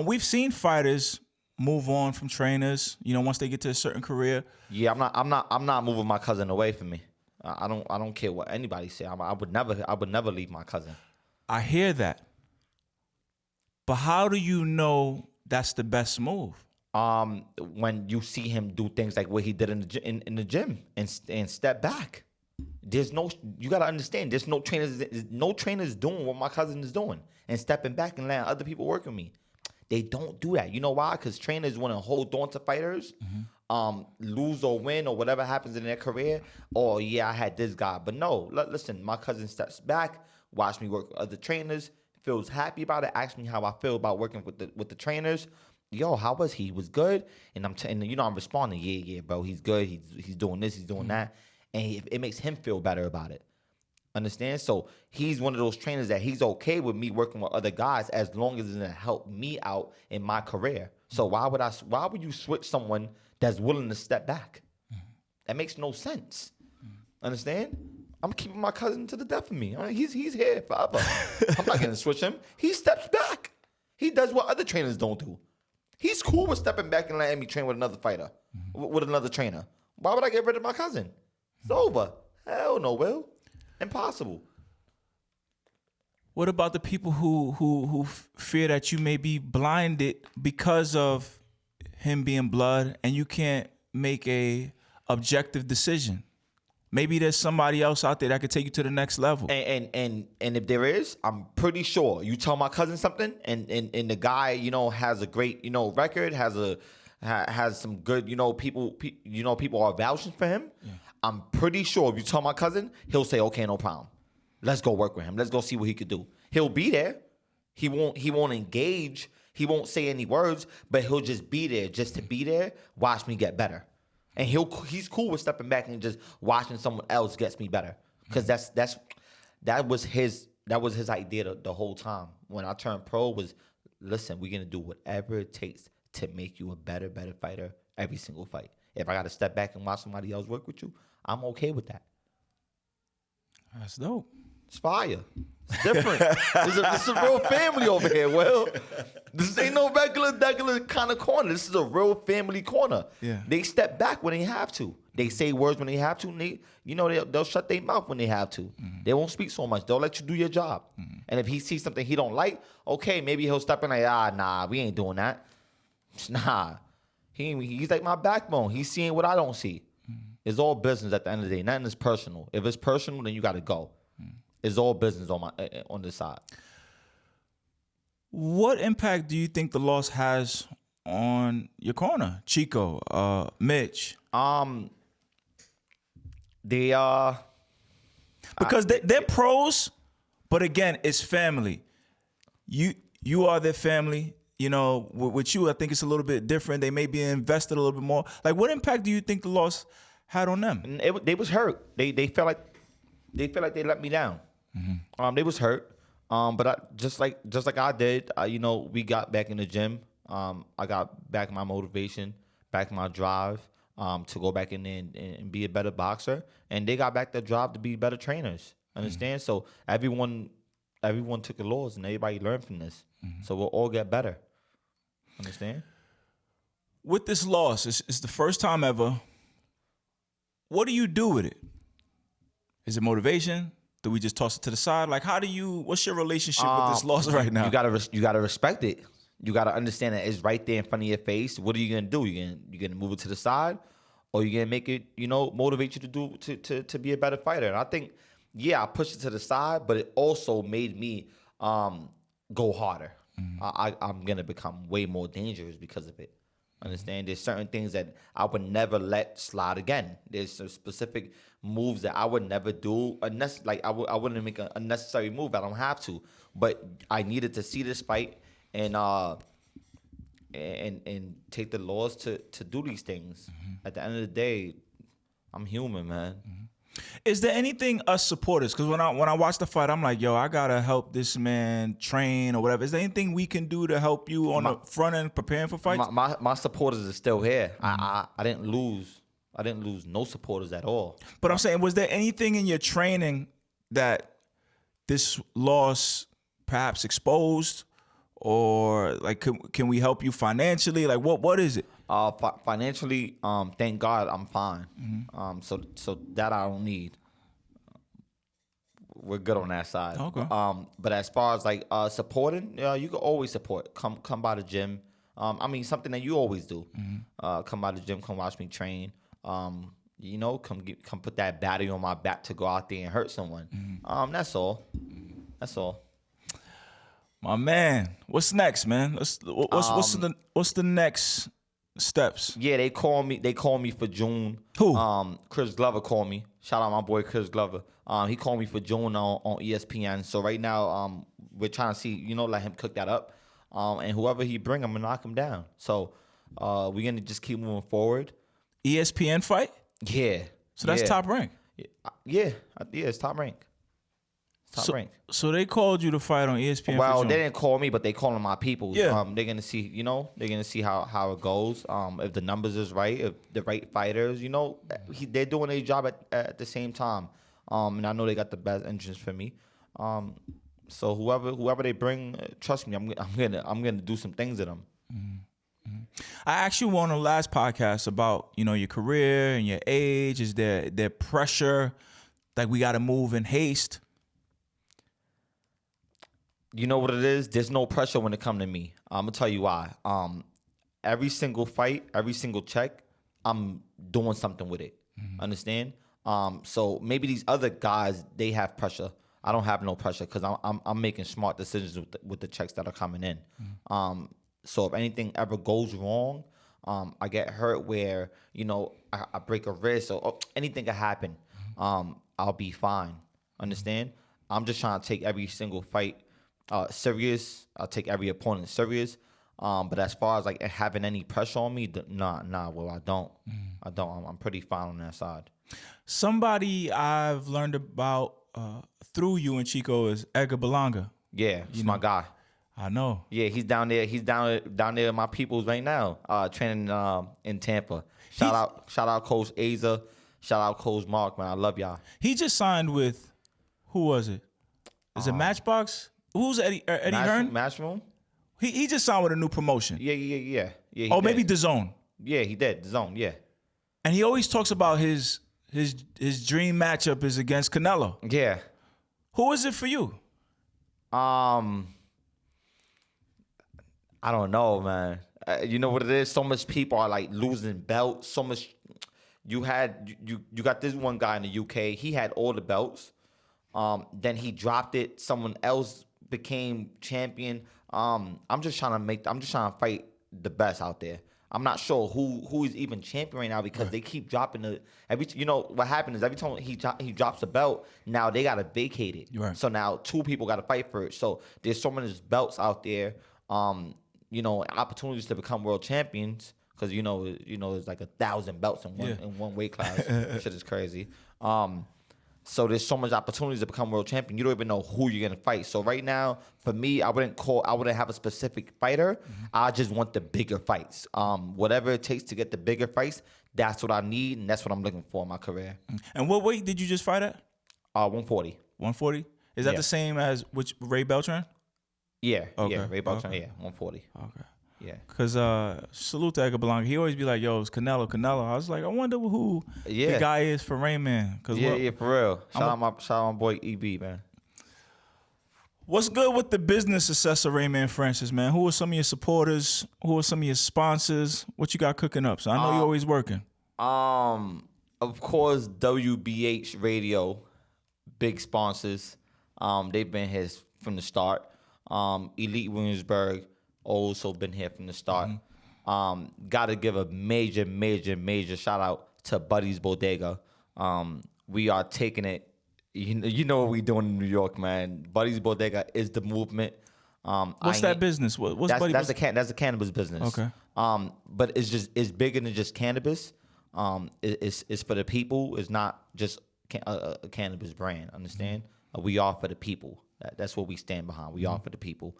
Speaker 1: We've seen fighters move on from trainers, once they get to a certain career.
Speaker 2: Yeah, I'm not moving my cousin away from me. I don't care what anybody say. I would never leave my cousin.
Speaker 1: I hear that. But how do you know that's the best move?
Speaker 2: When you see him do things like what he did in the gym and step back. You gotta understand, there's no trainers doing what my cousin is doing and stepping back and letting other people work with me. They don't do that. You know why? Because trainers want to hold on to fighters, lose or win or whatever happens in their career. Oh yeah, I had this guy, but no. Listen, my cousin steps back, watch me work with other trainers, feels happy about it, asks me how I feel about working with the trainers. Yo, how was he? He was good, and I'm responding. Yeah, bro, he's good. He's doing this, he's doing that, and it makes him feel better about it. Understand? So he's one of those trainers that he's okay with me working with other guys as long as it's gonna help me out in my career. So why would you switch someone that's willing to step back? That makes no sense. Understand? I'm keeping my cousin to the death of me. He's here forever. I'm not gonna switch him. He steps back. He does what other trainers don't do. He's cool with stepping back and letting me train with another fighter, with another trainer. Why would I get rid of my cousin? It's over. Hell no, Will. Impossible.
Speaker 1: What about the people who fear that you may be blinded because of him being blood and you can't make a objective decision? Maybe there's somebody else out there that could take you to the next level.
Speaker 2: And if there is, I'm pretty sure you tell my cousin something, and the guy, has a great, record, has some good, people are vouching for him. Yeah. I'm pretty sure if you tell my cousin, he'll say, okay, no problem. Let's go work with him. Let's go see what he could do. He'll be there. He won't engage. He won't say any words, but he'll just be there just to be there. Watch me get better. And he's cool with stepping back and just watching someone else gets me better. Because that was his idea the whole time. When I turned pro was, listen, we're gonna do whatever it takes to make you a better fighter every single fight. If I gotta step back and watch somebody else work with you, I'm okay with that.
Speaker 1: That's dope.
Speaker 2: It's fire. It's different. This is a real family over here, Will. This ain't no regular kind of corner. This is a real family corner.
Speaker 1: Yeah.
Speaker 2: They step back when they have to. They say words when they have to. And they'll shut their mouth when they have to. Mm-hmm. They won't speak so much. They'll let you do your job. Mm-hmm. And if he sees something he don't like, okay, maybe he'll step in like, nah, we ain't doing that. Nah. He's like my backbone. He's seeing what I don't see. Mm-hmm. It's all business at the end of the day. Nothing is personal. If it's personal, then you got to go. Mm-hmm. It's all business on this side.
Speaker 1: What impact do you think the loss has on your corner, Chico, Mitch?
Speaker 2: They are
Speaker 1: because they're pros, but again, it's family. You are their family. With you, I think it's a little bit different. They may be invested a little bit more. Like, what impact do you think the loss had on them?
Speaker 2: They was hurt. They felt like they let me down. Mm-hmm. They was hurt. But just like I did, we got back in the gym. I got back my motivation, back my drive, to go back in there and be a better boxer. And they got back their drive to be better trainers. Understand? Mm-hmm. So everyone took the loss and everybody learned from this. Mm-hmm. So we'll all get better. Understand?
Speaker 1: With this loss, it's the first time ever. What do you do with it? Is it motivation? Do we just toss it to the side? Like, what's your relationship with this loss right now?
Speaker 2: You gotta respect it. You gotta understand that it's right there in front of your face. What are you gonna do? You gonna move it to the side, or you gonna make it, motivate you to be a better fighter? And I think, I pushed it to the side, but it also made me go harder. Mm-hmm. I'm gonna become way more dangerous because of it. Understand? There's certain things that I would never let slide again. There's some specific moves that I would never do. I wouldn't make an unnecessary move. I don't have to. But I needed to see this fight and take the loss to do these things. Mm-hmm. At the end of the day, I'm human, man. Mm-hmm.
Speaker 1: Is there anything us supporters? Because when I watch the fight, I'm like, yo, I gotta help this man train or whatever. Is there anything we can do to help you on the front end preparing for fights?
Speaker 2: My supporters are still here. Mm-hmm. I didn't lose. I didn't lose no supporters at all.
Speaker 1: But I'm saying, was there anything in your training that this loss perhaps exposed, or like can we help you financially? Like what is it?
Speaker 2: Financially, thank God I'm fine. Mm-hmm. So that I don't need. We're good on that side.
Speaker 1: Okay.
Speaker 2: But as far as like supporting, you can always support. Come by the gym. Something that you always do. Mm-hmm. Come by the gym. Come watch me train. Come put that battery on my back to go out there and hurt someone. Mm-hmm. That's all. That's all.
Speaker 1: My man, what's next, man? What's the next steps?
Speaker 2: Yeah, they call me for June.
Speaker 1: Who?
Speaker 2: Chris Glover called me. Shout out my boy Chris Glover. He called me for June on ESPN. So right now, we're trying to see, let him cook that up. And whoever he bring, I'm gonna knock him down. So we're gonna just keep moving forward.
Speaker 1: ESPN fight?
Speaker 2: Yeah.
Speaker 1: So that's top rank.
Speaker 2: Yeah, it's top rank.
Speaker 1: So they called you to fight on ESPN.
Speaker 2: Well, they didn't call me, but they calling my people.
Speaker 1: Yeah.
Speaker 2: They're gonna see, they're gonna see how it goes. If the numbers is right, if the right fighters, they're doing their job at the same time. And I know they got the best interest for me. So whoever they bring, trust me, I'm gonna do some things to them.
Speaker 1: I asked you on the last podcast about, your career and your age. Is there pressure, like we got to move in haste?
Speaker 2: You know what it is? There's no pressure when it come to me. I'm gonna tell you why. Every single fight, every single check, I'm doing something with it. Understand? So maybe these other guys, they have pressure. I don't have no pressure because I'm making smart decisions with the checks that are coming in. So if anything ever goes wrong, I get hurt where I break a wrist or anything can happen. I'll be fine. Understand? I'm just trying to take every single fight serious. I'll take every opponent serious. But as far as like having any pressure on me, nah. Well, I don't. I'm pretty fine on that side.
Speaker 1: Somebody I've learned about through you and Chico is Edgar Berlanga.
Speaker 2: Yeah, he's my guy.
Speaker 1: I know.
Speaker 2: Yeah, he's down there. He's down there in my peoples right now, training in Tampa. Shout out Coach Cesar. Shout out Coach Mark, man. I love y'all.
Speaker 1: He just signed with, who was it? Is it Matchbox? Who's Eddie Hearn?
Speaker 2: Matchroom?
Speaker 1: He just signed with a new promotion.
Speaker 2: Yeah.
Speaker 1: Maybe DAZN.
Speaker 2: Yeah, he did. DAZN, yeah.
Speaker 1: And he always talks about his dream matchup is against Canelo.
Speaker 2: Yeah.
Speaker 1: Who is it for you?
Speaker 2: I don't know, man. You know what it is? So much people are like losing belts. So much. You got this one guy in the UK. He had all the belts. Then he dropped it. Someone else became champion. I'm just trying to fight the best out there. I'm not sure who is even champion right now because they keep dropping what happened is every time he drops the belt, now they gotta vacate it.
Speaker 1: Right.
Speaker 2: So now two people gotta fight for it. So there's so many belts out there. Opportunities to become world champions because there's like 1,000 belts in one weight class. Shit is crazy. So there's so much opportunities to become world champion. You don't even know who you're gonna fight. So right now, for me, I wouldn't have a specific fighter. I just want the bigger fights. Whatever it takes to get the bigger fights, that's what I need, and that's what I'm looking for in my career.
Speaker 1: And what weight did you just fight at?
Speaker 2: 140.
Speaker 1: 140? Is that the same as which Ray Beltran?
Speaker 2: Yeah.
Speaker 1: Okay.
Speaker 2: Yeah, Ray Beltran. Yeah, 140.
Speaker 1: Okay.
Speaker 2: Yeah.
Speaker 1: Because salute to Edgar Berlanga. He always be like, yo, it's Canelo. I was like, I wonder who the guy is for Rainman.
Speaker 2: Yeah, for real. Shout out my boy EB, man.
Speaker 1: What's good with the business of Cesar Rainman Francis, man? Who are some of your supporters? Who are some of your sponsors? What you got cooking up? So I know you're always working.
Speaker 2: Of course, WBH Radio, big sponsors. They've been here from the start. Elite Williamsburg, also been here from the start. Got to give a major shout out to Buddy's Bodega. We are taking it. You know what we doing in New York, man. Buddy's Bodega is the movement.
Speaker 1: What's that business? What's
Speaker 2: that's a cannabis business.
Speaker 1: Okay.
Speaker 2: But it's bigger than just cannabis. It's for the people. It's not just a cannabis brand. Understand? We are for the people. That's what we stand behind. We are for the people.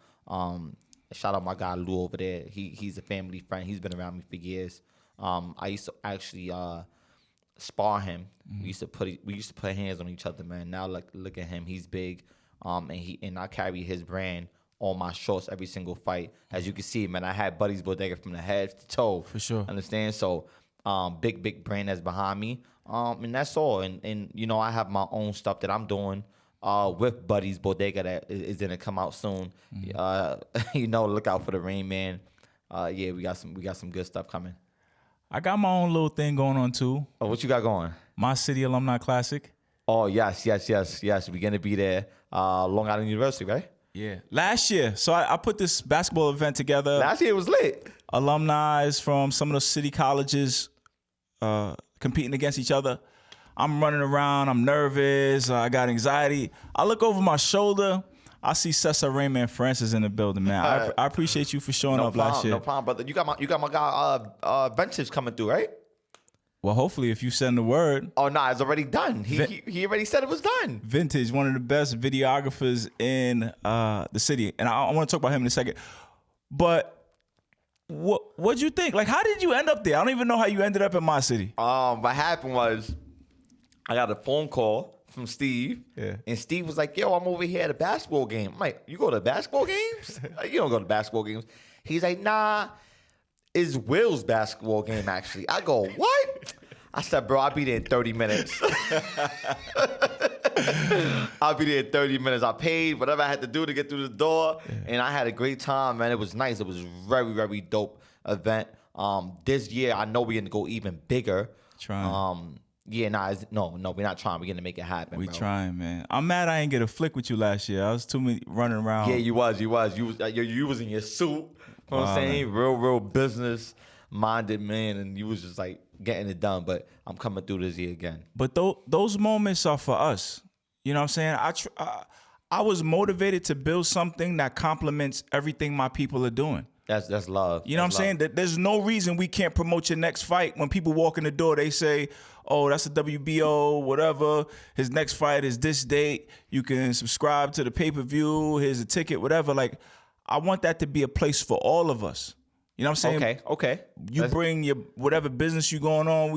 Speaker 2: Shout out my guy Lou over there. He's a family friend. He's been around me for years. I used to actually spar him. We used to put hands on each other, man. Now look at him. He's big. And I carry his brand on my shorts every single fight. As you can see, man, I had Buddy's Bodega from the head to toe.
Speaker 1: For sure.
Speaker 2: Understand? So big brand that's behind me. And that's all. And I have my own stuff that I'm doing. With Buddy's Bodega that is gonna come out soon. Look out for the Rain Man. We got some good stuff coming.
Speaker 1: I got my own little thing going on too.
Speaker 2: Oh, what you got going?
Speaker 1: My City Alumni Classic.
Speaker 2: Oh yes. We're gonna be there. Long Island University, right?
Speaker 1: Yeah. Last year, so I put this basketball event together.
Speaker 2: Last year it was lit.
Speaker 1: Alumni from some of the city colleges competing against each other. I'm running around. I'm nervous. I got anxiety. I look over my shoulder. I see Cesar Rainman Francis in the building, man. I appreciate you for showing up last year.
Speaker 2: No problem, brother. You got my guy Vintage coming through, right?
Speaker 1: Well, hopefully, if you send the word.
Speaker 2: Oh no, it's already done. He already said it was done.
Speaker 1: Vintage, one of the best videographers in the city, and I want to talk about him in a second. But what'd you think? Like, how did you end up there? I don't even know how you ended up in my city.
Speaker 2: What happened was, I got a phone call from Steve.
Speaker 1: Yeah.
Speaker 2: And Steve was like, yo, I'm over here at a basketball game. I'm like, you go to basketball games? Like, you don't go to basketball games. He's like, nah, it's Will's basketball game, actually. I go, what? I said, bro, I'll be there in 30 minutes. I'll be there in 30 minutes. I paid whatever I had to do to get through the door, and I had a great time, man. It was nice. It was a very, very dope event. This year, I know we're going to go even bigger.
Speaker 1: Trying.
Speaker 2: Yeah, no, we're not trying. We're going to make it happen,
Speaker 1: We
Speaker 2: bro.
Speaker 1: trying, man. I'm mad I ain't get a flick with you last year. I was too many running around.
Speaker 2: Yeah, you was. You was in your suit. You know what I'm saying? Real business-minded man, and you was just like getting it done. But I'm coming through this year again.
Speaker 1: But those moments are for us. You know what I'm saying? I was motivated to build something that complements everything my people are doing.
Speaker 2: That's love.
Speaker 1: You know what I'm saying? There's no reason we can't promote your next fight. When people walk in the door, they say, oh, that's a WBO, whatever. His next fight is this date. You can subscribe to the pay-per-view. Here's a ticket, whatever. Like, I want that to be a place for all of us. You know what I'm saying?
Speaker 2: Okay.
Speaker 1: You bring your whatever business you going on.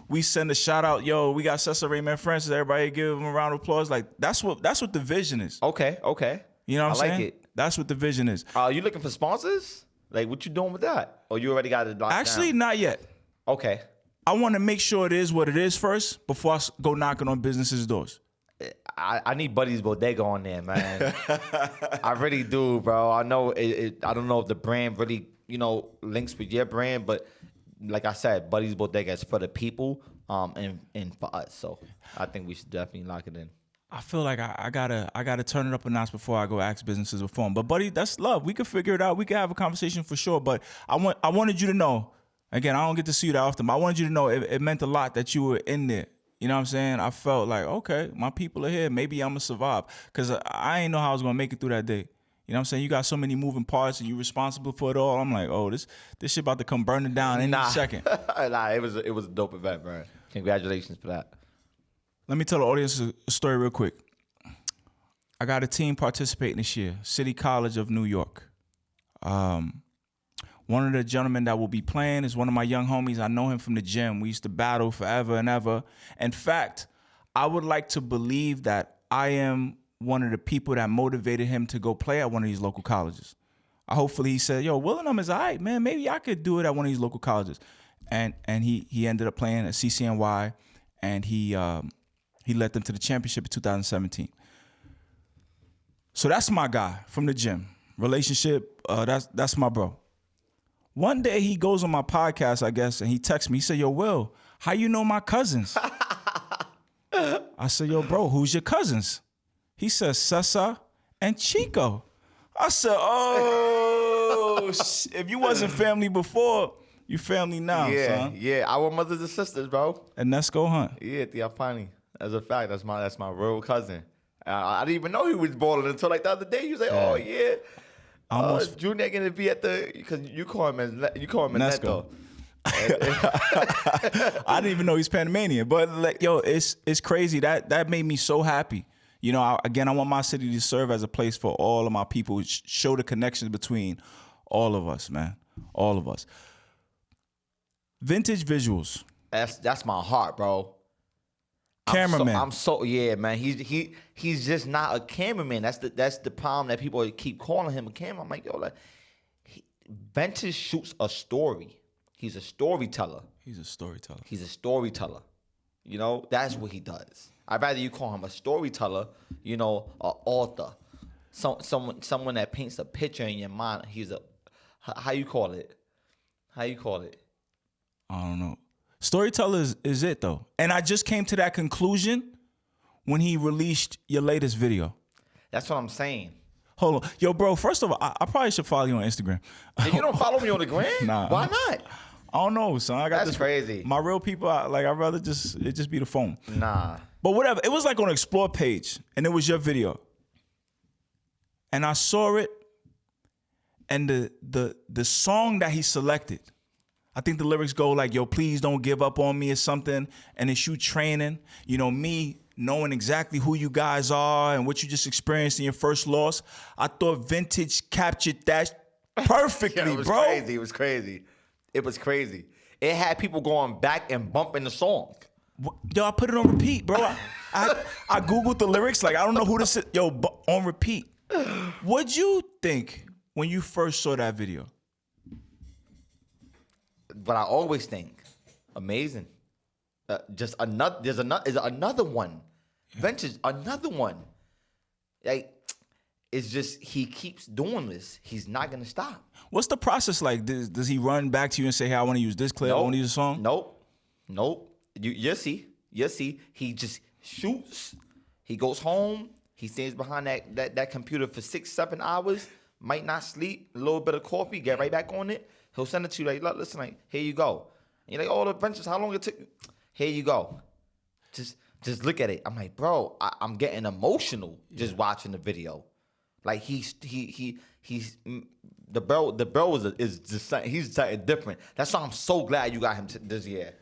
Speaker 1: We send a shout out. Yo, we got Cesar Rainman Francis. Everybody give him a round of applause. Like, that's what the vision is.
Speaker 2: Okay.
Speaker 1: You know what I'm saying?
Speaker 2: I like it.
Speaker 1: That's what the vision is.
Speaker 2: Are you looking for sponsors? Like, what you doing with that? Or you already got it locked
Speaker 1: Actually,
Speaker 2: down?
Speaker 1: not yet.
Speaker 2: Okay.
Speaker 1: I want to make sure it is what it is first before I go knocking on businesses' doors.
Speaker 2: I need Buddy's Bodega on there, man. I really do, bro. I know I don't know if the brand really, links with your brand, but like I said, Buddy's Bodega is for the people, and for us. So I think we should definitely lock it in.
Speaker 1: I feel like I gotta turn it up a notch before I go ask businesses for phone. But buddy, that's love. We can figure it out. We can have a conversation for sure. But I wanted you to know. Again, I don't get to see you that often, but I wanted you to know it meant a lot that you were in there. You know what I'm saying? I felt like, okay, my people are here. Maybe I'm going to survive. Because I ain't know how I was going to make it through that day. You know what I'm saying? You got so many moving parts and you're responsible for it all. I'm like, oh, this shit about to come burning down any second.
Speaker 2: Nah, it was a dope event, bro. Congratulations for that.
Speaker 1: Let me tell the audience a story real quick. I got a team participating this year, City College of New York. One of the gentlemen that will be playing is one of my young homies. I know him from the gym. We used to battle forever and ever. In fact, I would like to believe that I am one of the people that motivated him to go play at one of these local colleges. Hopefully he said, yo, Willingham is all right, man. Maybe I could do it at one of these local colleges. And he ended up playing at CCNY, and he led them to the championship in 2017. So that's my guy from the gym. Relationship, that's my bro. One day he goes on my podcast, I guess, and he texts me. He said, yo, Will, how you know my cousins? I said, yo, bro, who's your cousins? He says, Cesar and Chico. I said, oh, if you wasn't family before, you family now, son.
Speaker 2: Yeah, our mothers and sisters, bro.
Speaker 1: And let's go hunt.
Speaker 2: Yeah, Tiafani. As a fact, that's my real cousin. I didn't even know he was balling until like the other day. He was like, oh, yeah. Junior gonna be at because you call him Neto.
Speaker 1: I didn't even know he's Panamanian, but like, yo, it's crazy. That made me so happy. You know, I want my city to serve as a place for all of my people. Show the connections between all of us, man, all of us. Vintage visuals.
Speaker 2: That's my heart, bro.
Speaker 1: Cameraman.
Speaker 2: I'm so yeah, man. He's just not a cameraman. That's the problem that people keep calling him a cameraman. I'm like, yo, Ventus shoots a story. He's a storyteller.
Speaker 1: He's a storyteller.
Speaker 2: You know, that's what he does. I'd rather you call him a storyteller, an author, someone that paints a picture in your mind. He's how you call it?
Speaker 1: I don't know. Storyteller is it though, and I just came to that conclusion when he released your latest video.
Speaker 2: That's what I'm saying.
Speaker 1: Hold on, yo, bro. First of all, I probably should follow you on Instagram.
Speaker 2: And you don't follow me on the gram?
Speaker 1: Nah.
Speaker 2: Why not?
Speaker 1: I don't know, son. I got
Speaker 2: That's crazy.
Speaker 1: My real people, I'd rather just be the phone.
Speaker 2: Nah.
Speaker 1: But whatever. It was like on the Explore page, and it was your video, and I saw it, and the song that he selected. I think the lyrics go like, yo, please don't give up on me or something. And it's you training, me knowing exactly who you guys are and what you just experienced in your first loss. I thought Vintage captured that perfectly,
Speaker 2: yeah, it was
Speaker 1: bro.
Speaker 2: Crazy. It was crazy. It had people going back and bumping the song.
Speaker 1: Yo, I put it on repeat, bro. I Googled the lyrics. Like, I don't know who this is. Yo, on repeat. What'd you think when you first saw that video?
Speaker 2: But I always think, amazing. Just another. There's another one. Yeah. Ventures, another one. Like, it's just he keeps doing this. He's not gonna stop.
Speaker 1: What's the process like? Does he run back to you and say, "Hey, I want to use this clip. I want to use a song"?
Speaker 2: Nope. You see. He just shoots. He goes home. He stays behind that computer for 6-7 hours. Might not sleep. A little bit of coffee. Get right back on it. He'll send it to you like, look, listen, like, here you go. And you're like, oh, the Ventures, how long it took? Here you go. Just look at it. I'm like, bro, I'm getting emotional just watching the video. Like he's the bro is just he's something different. That's why I'm so glad you got him this year,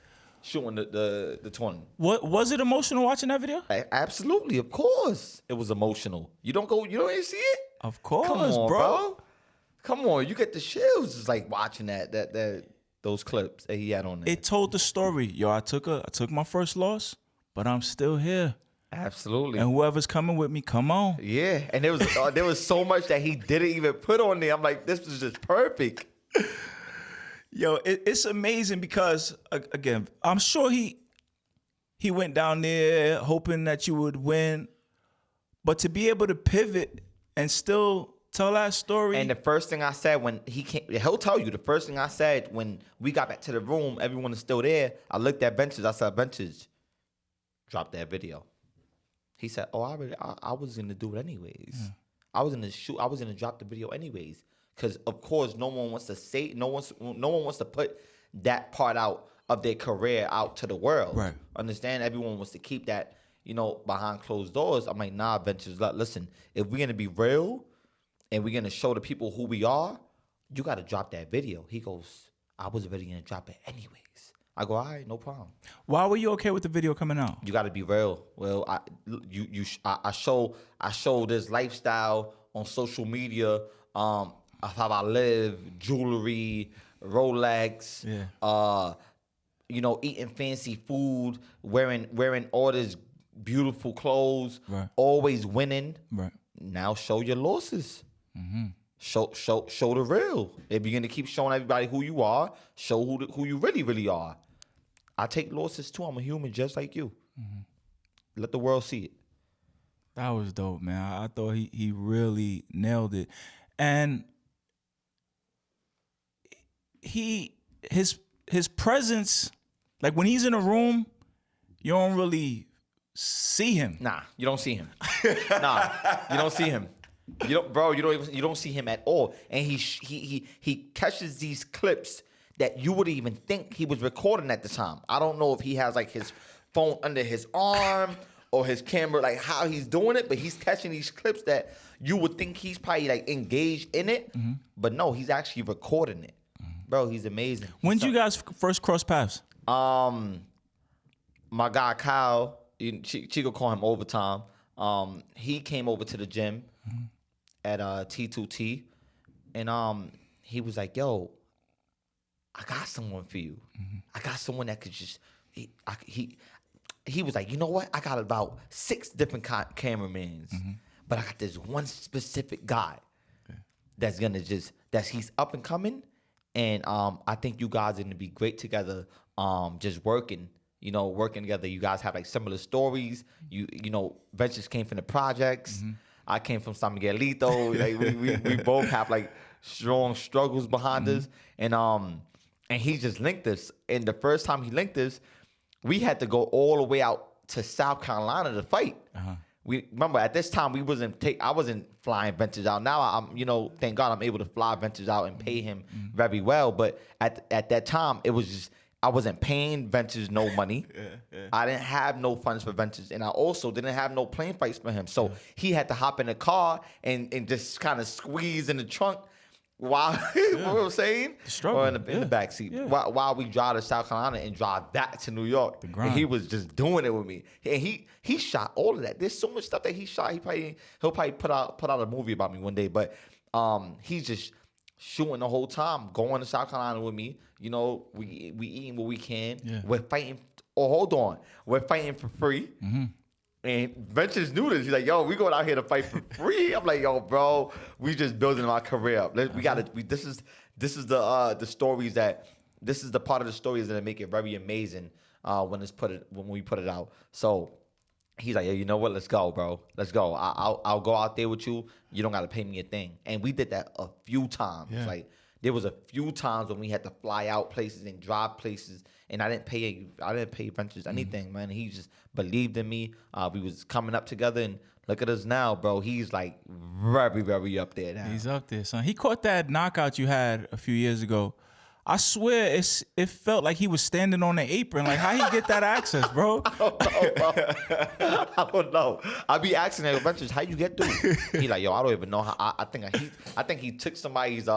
Speaker 2: shooting the tournament.
Speaker 1: What was it emotional watching that video?
Speaker 2: Absolutely, of course, it was emotional. You don't even see it.
Speaker 1: Of course,
Speaker 2: come on,
Speaker 1: bro.
Speaker 2: Come on, you get the chills just like watching those clips that he had on there.
Speaker 1: It told the story. Yo, I took my first loss, but I'm still here.
Speaker 2: Absolutely.
Speaker 1: And whoever's coming with me, come on.
Speaker 2: Yeah, and there was so much that he didn't even put on there. I'm like, this was just perfect.
Speaker 1: Yo, it's amazing because again, I'm sure he went down there hoping that you would win, but to be able to pivot and still tell that story.
Speaker 2: And the first thing I said when he came, he'll tell you the first thing I said when we got back to the room, everyone is still there. I looked at Ventures. I said, Ventures, drop that video. He said, "Oh, I was gonna do it anyways. Yeah. I was gonna drop the video anyways, because of course no one wants to put that part out of their career out to the world.
Speaker 1: Right?
Speaker 2: Understand? Everyone wants to keep that, behind closed doors. I'm like, nah, Ventures. Listen, if we're gonna be real and we're gonna show the people who we are, you got to drop that video." He goes, "I was already gonna drop it anyways." I go, all right, no problem.
Speaker 1: Why were you okay with the video coming out?
Speaker 2: You got to be real. Well, I show this lifestyle on social media of how I live, jewelry, Rolex, eating fancy food, wearing all this beautiful clothes, right. Always winning.
Speaker 1: Right.
Speaker 2: Now show your losses. Mm-hmm. Show the real. If you're gonna keep showing everybody who you are, show who you really, really are. I take losses too. I'm a human just like you. Mm-hmm. Let the world see it.
Speaker 1: That was dope, man. I thought he really nailed it. And his presence, like when he's in a room, you don't really see him.
Speaker 2: Nah, you don't see him. Nah, you don't see him. You don't see him at all. And he catches these clips that you wouldn't even think he was recording at the time. I don't know if he has like his phone under his arm or his camera, like how he's doing it, but he's catching these clips that you would think he's probably like engaged in it, mm-hmm. but no, he's actually recording it. Mm-hmm. Bro, he's amazing.
Speaker 1: When did you guys first cross paths?
Speaker 2: My guy Kyle, Chico call him Overtime. He came over to the gym mm-hmm. at T2T, and he was like, "Yo, I got someone for you. Mm-hmm. I got someone that could just." He was like, "You know what? I got about 6 different cameramans, mm-hmm. but I got this one specific guy that's gonna he's up and coming, and I think you guys are gonna be great together. Just working together. You guys have like similar stories. You know, Ventures came from the projects. Mm-hmm. I came from San Miguelito. Like we both have like strong struggles behind mm-hmm. us, and he just linked us. And the first time he linked us, we had to go all the way out to South Carolina to fight. Uh-huh. We remember at this time I wasn't flying Ventures out. Now I'm thank God I'm able to fly Ventures out and pay him mm-hmm. very well. But at that time it was just I wasn't paying Ventures no money. Yeah. I didn't have no funds for Ventures, and I also didn't have no plane fights for him. So he had to hop in the car and just kind of squeeze in the trunk while you know what I'm saying? Or in the back seat. Yeah. While we drive to South Carolina and drive back to New York. And he was just doing it with me. And he shot all of that. There's so much stuff that he shot. He'll probably put out a movie about me one day. But he's just shooting the whole time, going to South Carolina with me. We eating what we can. Yeah. We're fighting oh, hold on, we're fighting for free. And Ventures knew this. He's like, yo, we going out here to fight for free. I'm like, yo, bro, we just building our career up. We gotta. This is the stories that. This is the part of the stories that make it very amazing when we put it out. So he's like, yeah, you know what? Let's go, bro. Let's go. I'll go out there with you. You don't gotta pay me a thing. And we did that a few times.
Speaker 1: Yeah.
Speaker 2: Like there was a few times when we had to fly out places and drive places, and I didn't pay Ventures anything, man. He just believed in me. We was coming up together, and look at us now, bro. He's like very, very up there now.
Speaker 1: He's up there, son. He caught that knockout you had a few years ago. I swear, it felt like he was standing on the apron. Like, how he get that access, bro?
Speaker 2: I don't know. I be asking him, Ventures, how you get through? He like, yo, I don't even know how. I think he took somebody's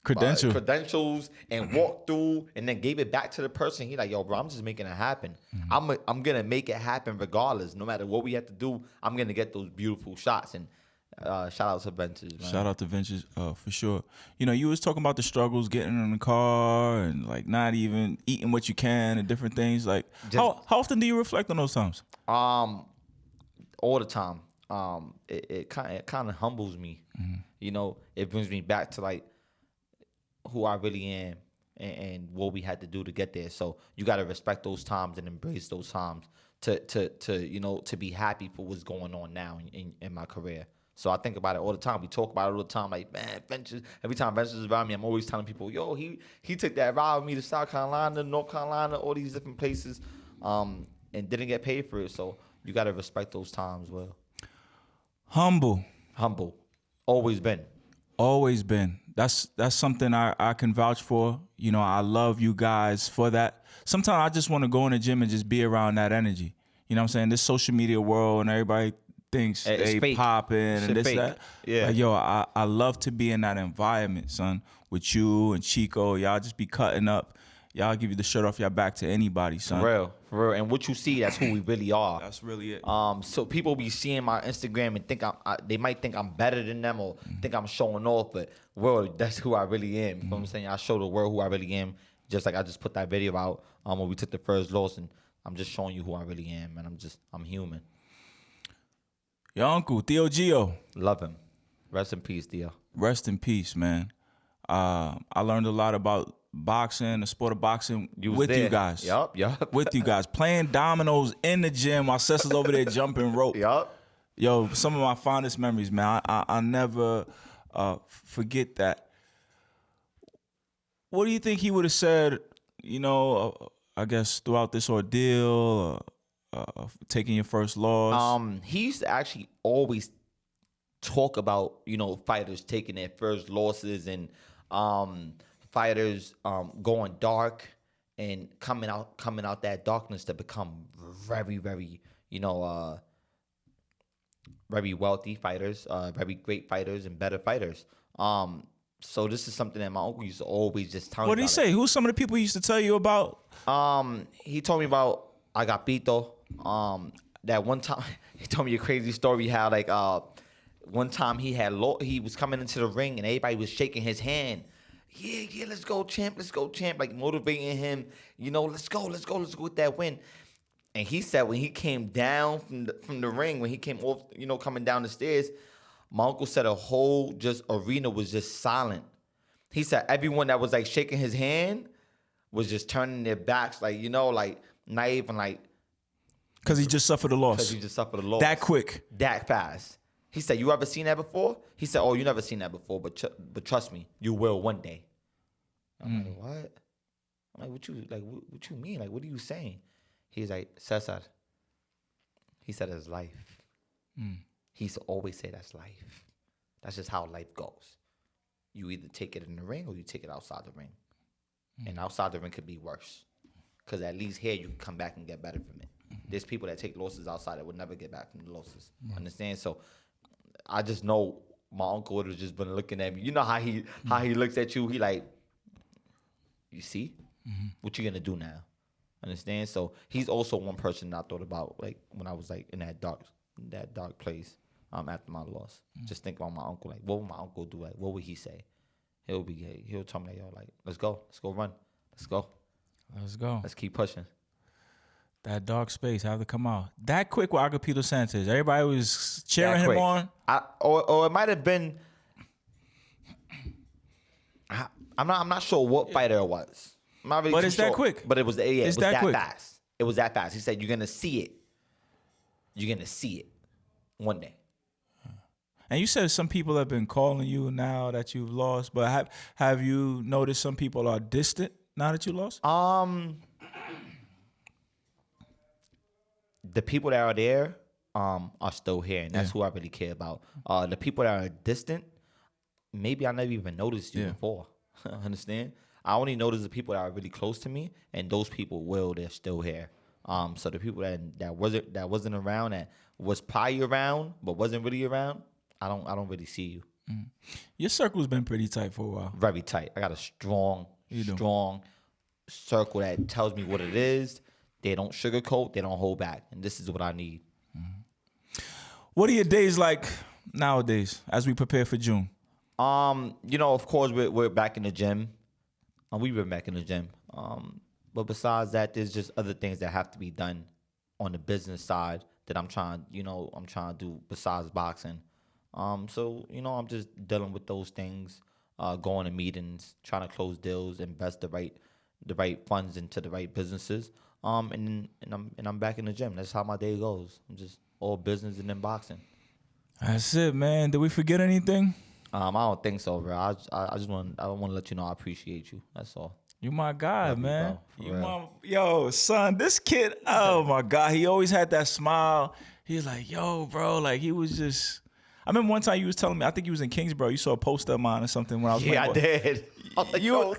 Speaker 2: credentials and walked through and then gave it back to the person. He like, yo, bro, I'm just making it happen. I'm gonna make it happen regardless. No matter what we have to do, I'm gonna get those beautiful shots. And shout out to Ventures, man.
Speaker 1: Shout out to Ventures, for sure. You know, you was talking about the struggles getting in the car and like not even eating what you can and different things. Like, how often do you reflect on those times?
Speaker 2: All the time. It kind of humbles me. You know, it brings me back to like who I really am and what we had to do to get there. So you got to respect those times and embrace those times to be happy for what's going on now in my career. So I think about it all the time. We talk about it all the time. Like, man, Ventures. Every time Ventures is around me, I'm always telling people, yo, he took that ride with me to South Carolina, North Carolina, all these different places, and didn't get paid for it. So you got to respect those times, well.
Speaker 1: Humble.
Speaker 2: Always been.
Speaker 1: That's something I can vouch for. You know, I love you guys for that. Sometimes I just want to go in the gym and just be around that energy. You know what I'm saying? This social media world and everybody thinks they popping and this, that.
Speaker 2: Yeah.
Speaker 1: Like, yo, I love to be in that environment, son, with you and Chico. Y'all just be cutting up. Y'all give you the shirt off your back to anybody, son.
Speaker 2: For real. And what you see, that's who we really are.
Speaker 1: That's really it.
Speaker 2: So people be seeing my Instagram and think they might think I'm better than them or think I'm showing off, but world, that's who I really am. You know what I'm saying? I show the world who I really am. Just like I just put that video out when we took the first loss, and I'm just showing you who I really am, and I'm human.
Speaker 1: Your uncle, Theo Gio.
Speaker 2: Love him. Rest in peace, Theo.
Speaker 1: Rest in peace, man. I learned a lot about boxing, the sport of boxing, with you guys.
Speaker 2: Yup.
Speaker 1: With you guys. Playing dominoes in the gym while Cesar's over there jumping rope.
Speaker 2: Yup.
Speaker 1: Yo, some of my fondest memories, man. I never forget that. What do you think he would have said, you know, I guess throughout this ordeal, taking your first loss?
Speaker 2: He used to actually always talk about, you know, fighters taking their first losses and fighters going dark and coming out that darkness to become very, very, you know, very wealthy fighters, very great fighters and better fighters. So this is something that my uncle used to always just tell me.
Speaker 1: What did he say? Who's some of the people he used to tell you about?
Speaker 2: He told me about Agapito. That one time he told me a crazy story how like one time he was coming into the ring and everybody was shaking his hand. Yeah, let's go, champ, like motivating him, you know, let's go with that win. And he said when he came down from the ring, when he came off, you know, coming down the stairs, my uncle said a whole arena was just silent. He said everyone that was like shaking his hand was just turning their backs, like, you know, like not even like.
Speaker 1: Because he just suffered a loss. That quick.
Speaker 2: That fast. He said, you ever seen that before? He said, oh, you never seen that before, but trust me, you will one day. I'm like, what? I'm like, what you mean? Like, what are you saying? He's like, Cesar. He said it's life. He used to always say that's life. That's just how life goes. You either take it in the ring or you take it outside the ring. And outside the ring could be worse. Because at least here you can come back and get better from it. There's people that take losses outside that would never get back from the losses. Understand? So I just know my uncle would have just been looking at me. You know how he looks at you? He like, you see? What you gonna do now? Understand? So he's also one person I thought about, like when I was like in that dark place after my loss. Just think about my uncle. Like, what would my uncle do? Like, what would he say? He'll tell me, like, yo, like, let's go run. Let's go. Let's keep pushing.
Speaker 1: That dark space have to come out that quick with Agapito Sanchez. Everybody was cheering him on.
Speaker 2: Or it might have been. I'm not sure what fighter it was. I'm not really
Speaker 1: But
Speaker 2: too
Speaker 1: it's
Speaker 2: sure.
Speaker 1: that quick.
Speaker 2: But it was that
Speaker 1: quick.
Speaker 2: fast. It was that fast. He said, "You're gonna see it. You're gonna see it one day."
Speaker 1: And you said some people have been calling you now that you've lost, but have you noticed some people are distant now that you lost?
Speaker 2: The people that are there are still here, and that's who I really care about. The people that are distant, maybe I never even noticed you before. Understand? I only notice the people that are really close to me, and those people they're still here. So the people that wasn't around, that was probably around but wasn't really around, I don't really see you.
Speaker 1: Your circle's been pretty tight for a while.
Speaker 2: Very tight. I got a strong circle that tells me what it is. They don't sugarcoat. They don't hold back. And this is what I need.
Speaker 1: What are your days like nowadays as we prepare for June?
Speaker 2: Of course, we're back in the gym. We've been back in the gym. But besides that, there's just other things that have to be done on the business side that I'm trying to do besides boxing. So I'm just dealing with those things, going to meetings, trying to close deals, invest the right funds into the right businesses. And I'm back in the gym. That's how my day goes. I'm just all business and then boxing.
Speaker 1: That's it, man. Did we forget anything?
Speaker 2: I don't think so, bro. I want to let you know I appreciate you. That's all.
Speaker 1: You my guy, man.
Speaker 2: Yo,
Speaker 1: son, this kid, oh my God. He always had that smile. He was like, yo, bro, like he was just. I remember one time you was telling me, I think he was in Kingsborough. You saw a poster of mine or something when I was
Speaker 2: I did. I was like, yo.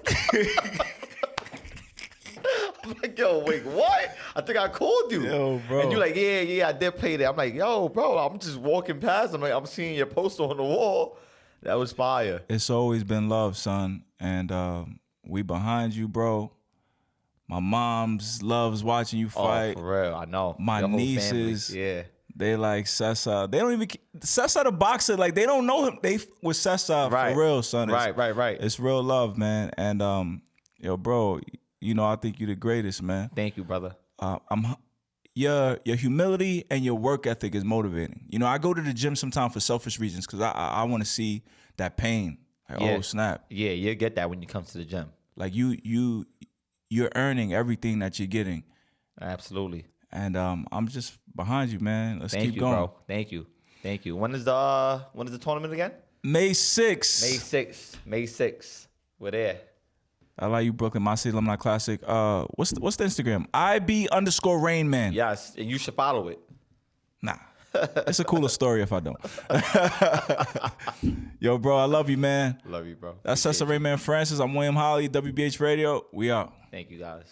Speaker 2: I'm like, yo, wait, what? I think I called you.
Speaker 1: Yo, bro.
Speaker 2: And you're like, yeah, I did play that. I'm like, yo, bro, I'm just walking past. I'm seeing your poster on the wall. That was fire.
Speaker 1: It's always been love, son. And we behind you, bro. My mom's loves watching you fight.
Speaker 2: Oh, for real, I know.
Speaker 1: My nieces,
Speaker 2: family.
Speaker 1: they like Cesar. They don't even Cesar the boxer. Like they don't know him. They with Cesar for real, son.
Speaker 2: Right.
Speaker 1: It's real love, man. And yo, bro, I think you're the greatest, man.
Speaker 2: Thank you, brother.
Speaker 1: Your humility and your work ethic is motivating. I go to the gym sometimes for selfish reasons because I want to see that pain. Like, oh snap.
Speaker 2: Yeah, you'll get that when you come to the gym.
Speaker 1: Like you're earning everything that you're getting.
Speaker 2: Absolutely.
Speaker 1: And I'm just behind you, man. Let's
Speaker 2: keep
Speaker 1: going.
Speaker 2: Bro. Thank you. When is the tournament again?
Speaker 1: May 6th.
Speaker 2: May 6th. We're there.
Speaker 1: I like you, Brooklyn. My City Alumni Classic. What's the Instagram? IB_Rainman.
Speaker 2: Yes, and you should follow it.
Speaker 1: Nah. It's a cooler story if I don't. Yo, bro, I love you, man.
Speaker 2: Love you, bro.
Speaker 1: That's Cesar Rainman Francis. I'm William Holly, WBH Radio. We out.
Speaker 2: Thank you, guys.